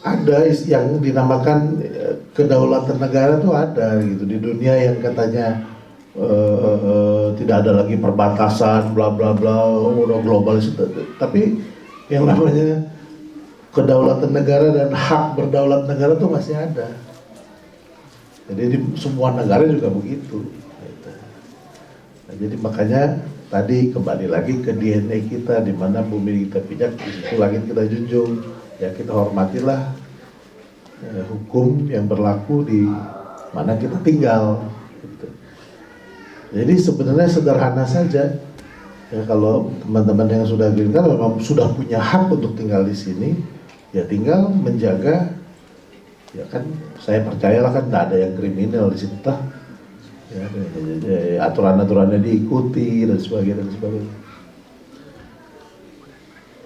ada yang dinamakan kedaulatan negara tuh ada gitu di dunia yang katanya tidak ada lagi perbatasan bla bla bla, udah globalis, tapi yang namanya kedaulatan negara dan hak berdaulat negara tuh masih ada. Jadi di semua negara juga begitu. Nah, jadi makanya tadi kembali lagi ke DNA kita, di mana bumi kita pijak, di situ langit kita junjung. Ya kita hormatilah hukum yang berlaku di mana kita tinggal. Gitu. Jadi sebenarnya sederhana saja. Ya, kalau teman-teman yang sudah green card memang sudah punya hak untuk tinggal di sini, ya tinggal menjaga. Ya kan, saya percayalah kan tidak ada yang kriminal di situ, toh. Ya, aturan-aturannya diikuti dan sebagainya dan sebagainya.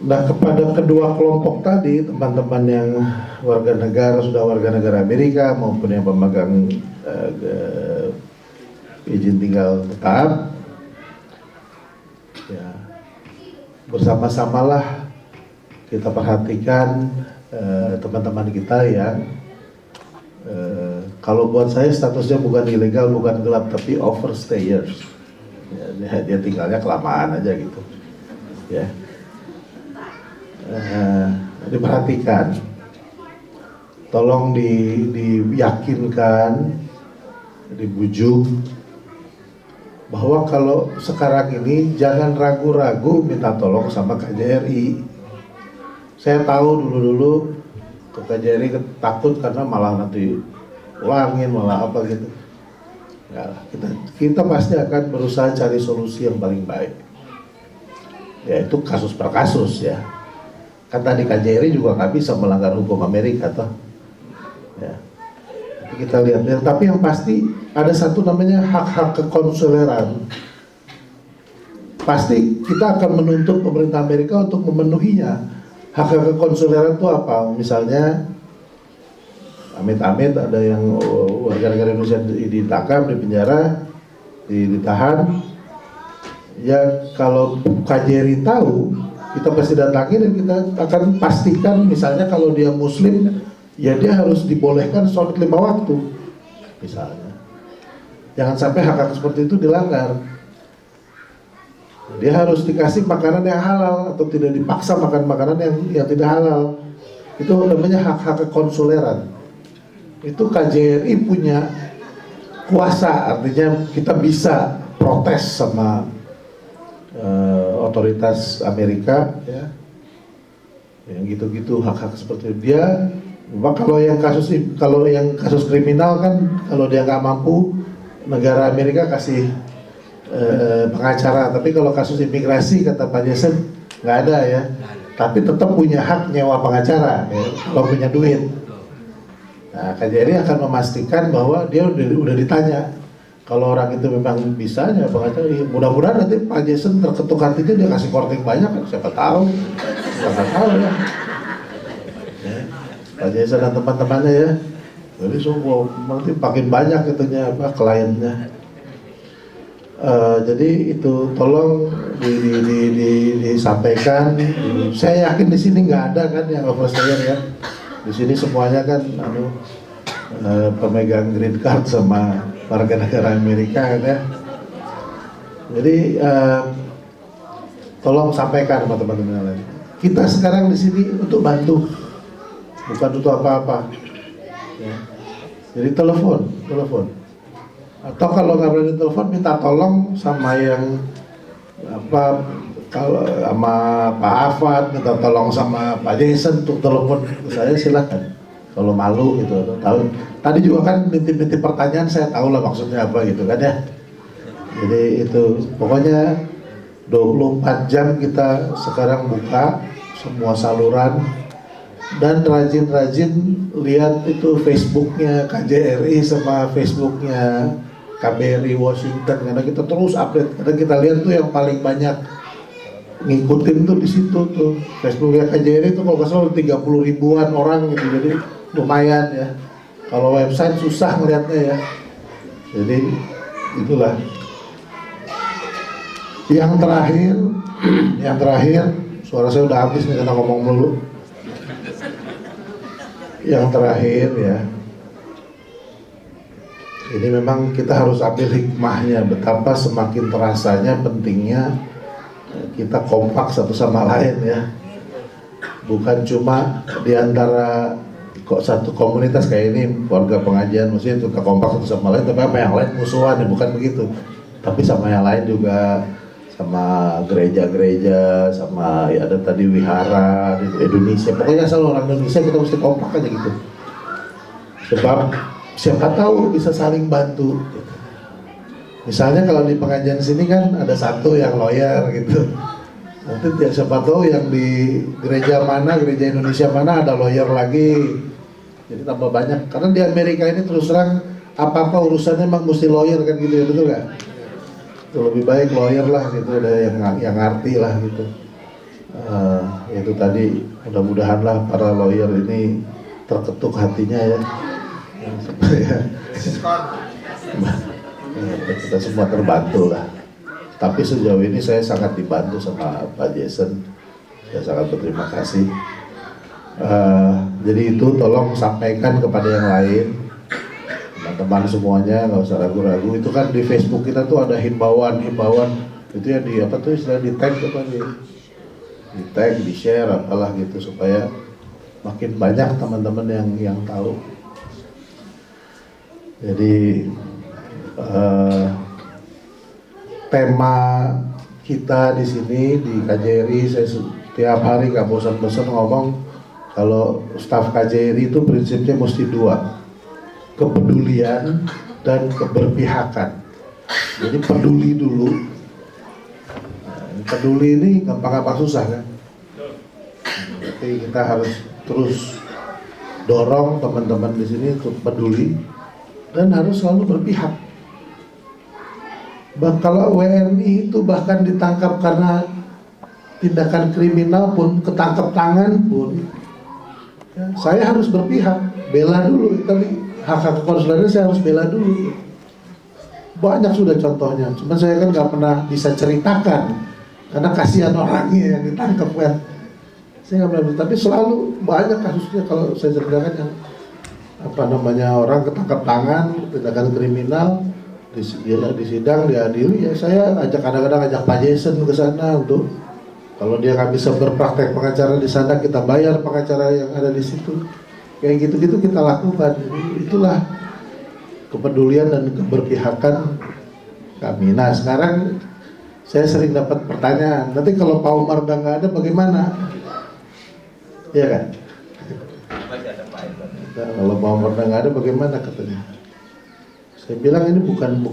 Nah, kepada kedua kelompok tadi, teman-teman yang warga negara sudah warga negara Amerika maupun yang pemegang izin tinggal tetap, ya bersama-samalah kita perhatikan teman-teman kita yang kalau buat saya statusnya bukan ilegal, bukan gelap, tapi overstayers. Ya, dia tinggalnya kelamaan aja gitu. Ya. Diperhatikan. Tolong diyakinkan, dibujuk bahwa kalau sekarang ini jangan ragu-ragu minta tolong sama KJRI. Saya tahu dulu ke KJRI takut karena malah nanti ulangin, malah apa gitu. Ya, kita pasti akan berusaha cari solusi yang paling baik. Yaitu kasus per kasus ya. Kan tadi KJRI juga nggak bisa melanggar hukum Amerika toh. Ya. Kita lihat, tapi yang pasti ada satu namanya hak-hak kekonsuleran. Pasti kita akan menuntut pemerintah Amerika untuk memenuhinya. Hak-hak kekonsuleran itu apa? Misalnya, amit-amit ada yang warga negara Indonesia ditangkap, dipenjara, ditahan. Ya kalau KJRI tahu, kita pasti datangi dan kita akan pastikan, misalnya kalau dia Muslim, ya dia harus dibolehkan sholat 5 waktu misalnya. Jangan sampai hak-hak seperti itu dilanggar. Dia harus dikasih makanan yang halal atau tidak dipaksa makan makanan yang tidak halal. Itu namanya hak-hak kekonsuleran. Itu KJRI punya kuasa, artinya kita bisa protes sama otoritas Amerika ya. Yang gitu-gitu hak-hak seperti itu. Dia kalau yang kasus kriminal kan kalau dia nggak mampu, negara Amerika kasih pengacara. Tapi kalau kasus imigrasi kata Pak Jason nggak ada ya. Tapi tetap punya hak nyewa pengacara ya, kalau punya duit. Nah, KJRI akan memastikan bahwa dia udah ditanya. Kalau orang itu memang bisa ya pengacara, ya, mudah-mudahan nanti Pak Jason terketuk hatinya dia kasih korting banyak, siapa tahu ya. Pak Jason dan teman-temannya ya. Jadi semua nanti makin banyak itunya apa kliennya. Jadi itu tolong disampaikan. Saya yakin di sini nggak ada kan yang overstay ya. Di sini semuanya kan pemegang green card sama warga negara Amerika kan ya. Jadi tolong sampaikan sama teman-teman yang lain. Kita sekarang di sini untuk bantu, bukan untuk apa-apa. Ya. Jadi telepon. Atau kalau nggak berani telepon, minta tolong sama yang apa, kalau sama Pak Afat, minta tolong sama Pak Jason untuk telepon ke saya, silakan. Kalau malu gitu, tahu. Tadi juga kan bintik-bintik pertanyaan, saya tahu lah maksudnya apa gitu kan ya. Jadi itu pokoknya 24 jam kita sekarang buka semua saluran. Dan rajin-rajin lihat itu Facebooknya KJRI sama Facebooknya KBRI Washington, karena kita terus update. Karena kita lihat tuh yang paling banyak ngikutin tuh di situ tuh Facebooknya KJRI itu kalau nggak salah 30 ribuan orang gitu, jadi lumayan ya. Kalau website susah ngeliatnya ya. Jadi itulah. Yang terakhir, suara saya udah habis nih karena ngomong mulu. Yang terakhir ya, ini memang kita harus ambil hikmahnya, betapa semakin terasanya pentingnya kita kompak satu sama lain ya. Bukan cuma di antara kok satu komunitas kayak ini, keluarga pengajian, maksudnya kita kompak satu sama lain, tapi apa yang lain musuhan ya, bukan begitu. Tapi sama yang lain juga, sama gereja-gereja, sama ya ada tadi wihara di Indonesia. Pokoknya asal orang Indonesia kita mesti kompak aja gitu. Sebab siapa tahu bisa saling bantu. Misalnya kalau di pengajian sini kan ada satu yang lawyer gitu. Nanti siapa tahu yang di gereja mana, gereja Indonesia mana ada lawyer lagi. Jadi tambah banyak. Karena di Amerika ini terus terang apa-apa urusannya emang mesti lawyer kan gitu ya, betul nggak? Lebih baik lawyer lah gitu, ada yang ngerti lah gitu. Itu tadi mudah-mudahan lah para lawyer ini terketuk hatinya ya, supaya kita semua terbantu lah. Tapi sejauh ini saya sangat dibantu sama Pak Jason, saya sangat berterima kasih. Jadi itu tolong sampaikan kepada yang lain, teman-teman semuanya, nggak usah ragu-ragu. Itu kan di Facebook kita tuh ada himbauan itu ya, di apa tuh istilah, di tag apa, di tag, di share apalah gitu, supaya makin banyak teman-teman yang tahu. Jadi tema kita di sini di KJRI, saya setiap hari nggak bosan-bosan ngomong kalau staf KJRI itu prinsipnya mesti dua, kepedulian dan keberpihakan. Jadi peduli dulu. Peduli ini gampang-gampang susah kan. Jadi kita harus terus dorong teman-teman di sini untuk peduli dan harus selalu berpihak. Kalau WNI itu bahkan ditangkap karena tindakan kriminal pun, ketangkep tangan pun, ya, saya harus berpihak, bela dulu. Tapi hak-hak konsulernya saya harus bela dulu. Banyak sudah contohnya, cuma saya kan nggak pernah bisa ceritakan karena kasihan orangnya yang ditangkap kan. Saya nggak pernah, tapi selalu banyak kasusnya kalau saya ceritakan yang orang ketangkap tangan, tindakan kriminal, di sidang diadili, ya saya kadang-kadang ajak Pak Jason ke sana untuk, kalau dia nggak bisa berpraktek pengacara di sana, kita bayar pengacara yang ada di situ. Kayak gitu-gitu kita lakukan. Jadi itulah kepedulian dan keberpihakan kami. Nah sekarang saya sering dapat pertanyaan, nanti kalau Pak Umar udah nggak ada bagaimana? Iya kan? Nah, kalau Pak Umar udah nggak ada bagaimana katanya? Saya bilang ini bukan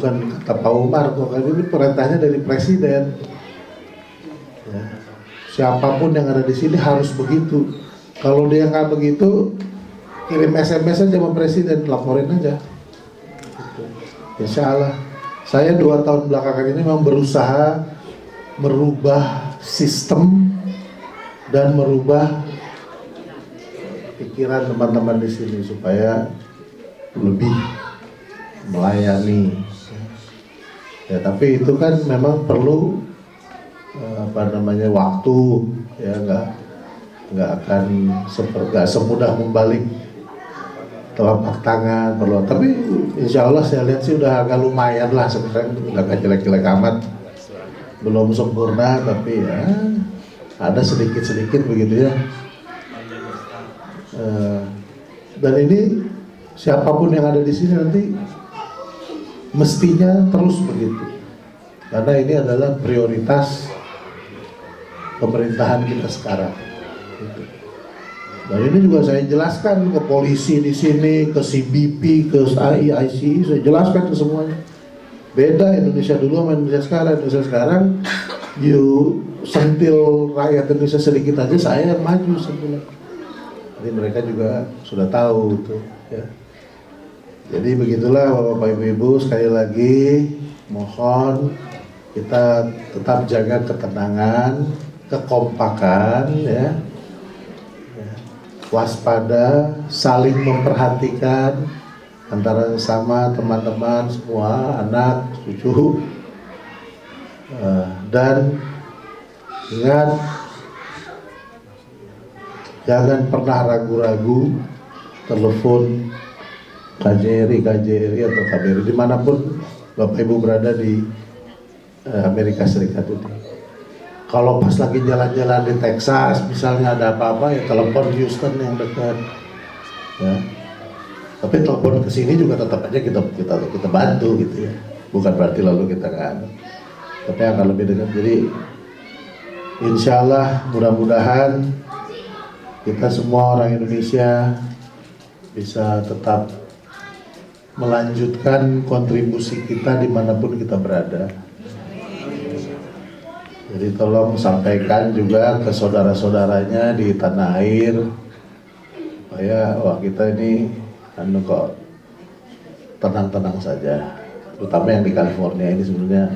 kata Pak Umar kok, ini perintahnya dari Presiden. Ya. Siapapun yang ada di sini harus begitu. Kalau dia nggak begitu, kirim SMS aja sama Presiden, laporin aja. Gitu. Insya Allah. Saya 2 tahun belakangan ini memang berusaha merubah sistem dan merubah pikiran teman-teman di sini supaya lebih melayani. Ya, tapi itu kan memang perlu waktu, ya nggak akan semudah membalik telapak tangan perlu. Tapi insya Allah saya lihat sih udah agak lumayan lah sekarang, udah gak jelek-jelek amat, belum sempurna tapi ya ada sedikit-sedikit begitu ya. Dan ini siapapun yang ada di sini nanti mestinya terus begitu, karena ini adalah prioritas pemerintahan kita sekarang. Dan ini juga saya jelaskan ke polisi di sini, ke CBP, ke ICI, saya jelaskan ke semuanya. Beda Indonesia dulu sama Indonesia sekarang. Indonesia sekarang, you sentil rakyat Indonesia sedikit aja, saya yang maju sebetulnya. Jadi mereka juga sudah tahu itu. Ya. Jadi begitulah Bapak Ibu, sekali lagi mohon kita tetap jaga ketenangan, kekompakan, ya, waspada, saling memperhatikan antara sesama teman-teman semua, anak, cucu, dan ingat, jangan pernah ragu-ragu telepon KJRI atau KBRI dimanapun Bapak Ibu berada di Amerika Serikat ini. Kalau pas lagi jalan-jalan di Texas misalnya ada apa-apa ya telepon Houston yang dekat, ya. Tapi telepon ke sini juga tetap aja kita bantu gitu ya. Bukan berarti lalu kita nggak, tapi akan lebih dekat. Jadi insya Allah mudah-mudahan kita semua orang Indonesia bisa tetap melanjutkan kontribusi kita dimanapun kita berada. Jadi tolong sampaikan juga ke saudara-saudaranya di tanah air, supaya kita ini kok tenang-tenang saja. Terutama yang di California ini sebenarnya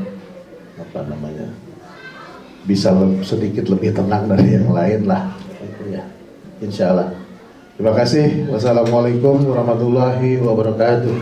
bisa sedikit lebih tenang dari yang lain lah. Ya, insya Allah. Terima kasih. Wassalamualaikum warahmatullahi wabarakatuh.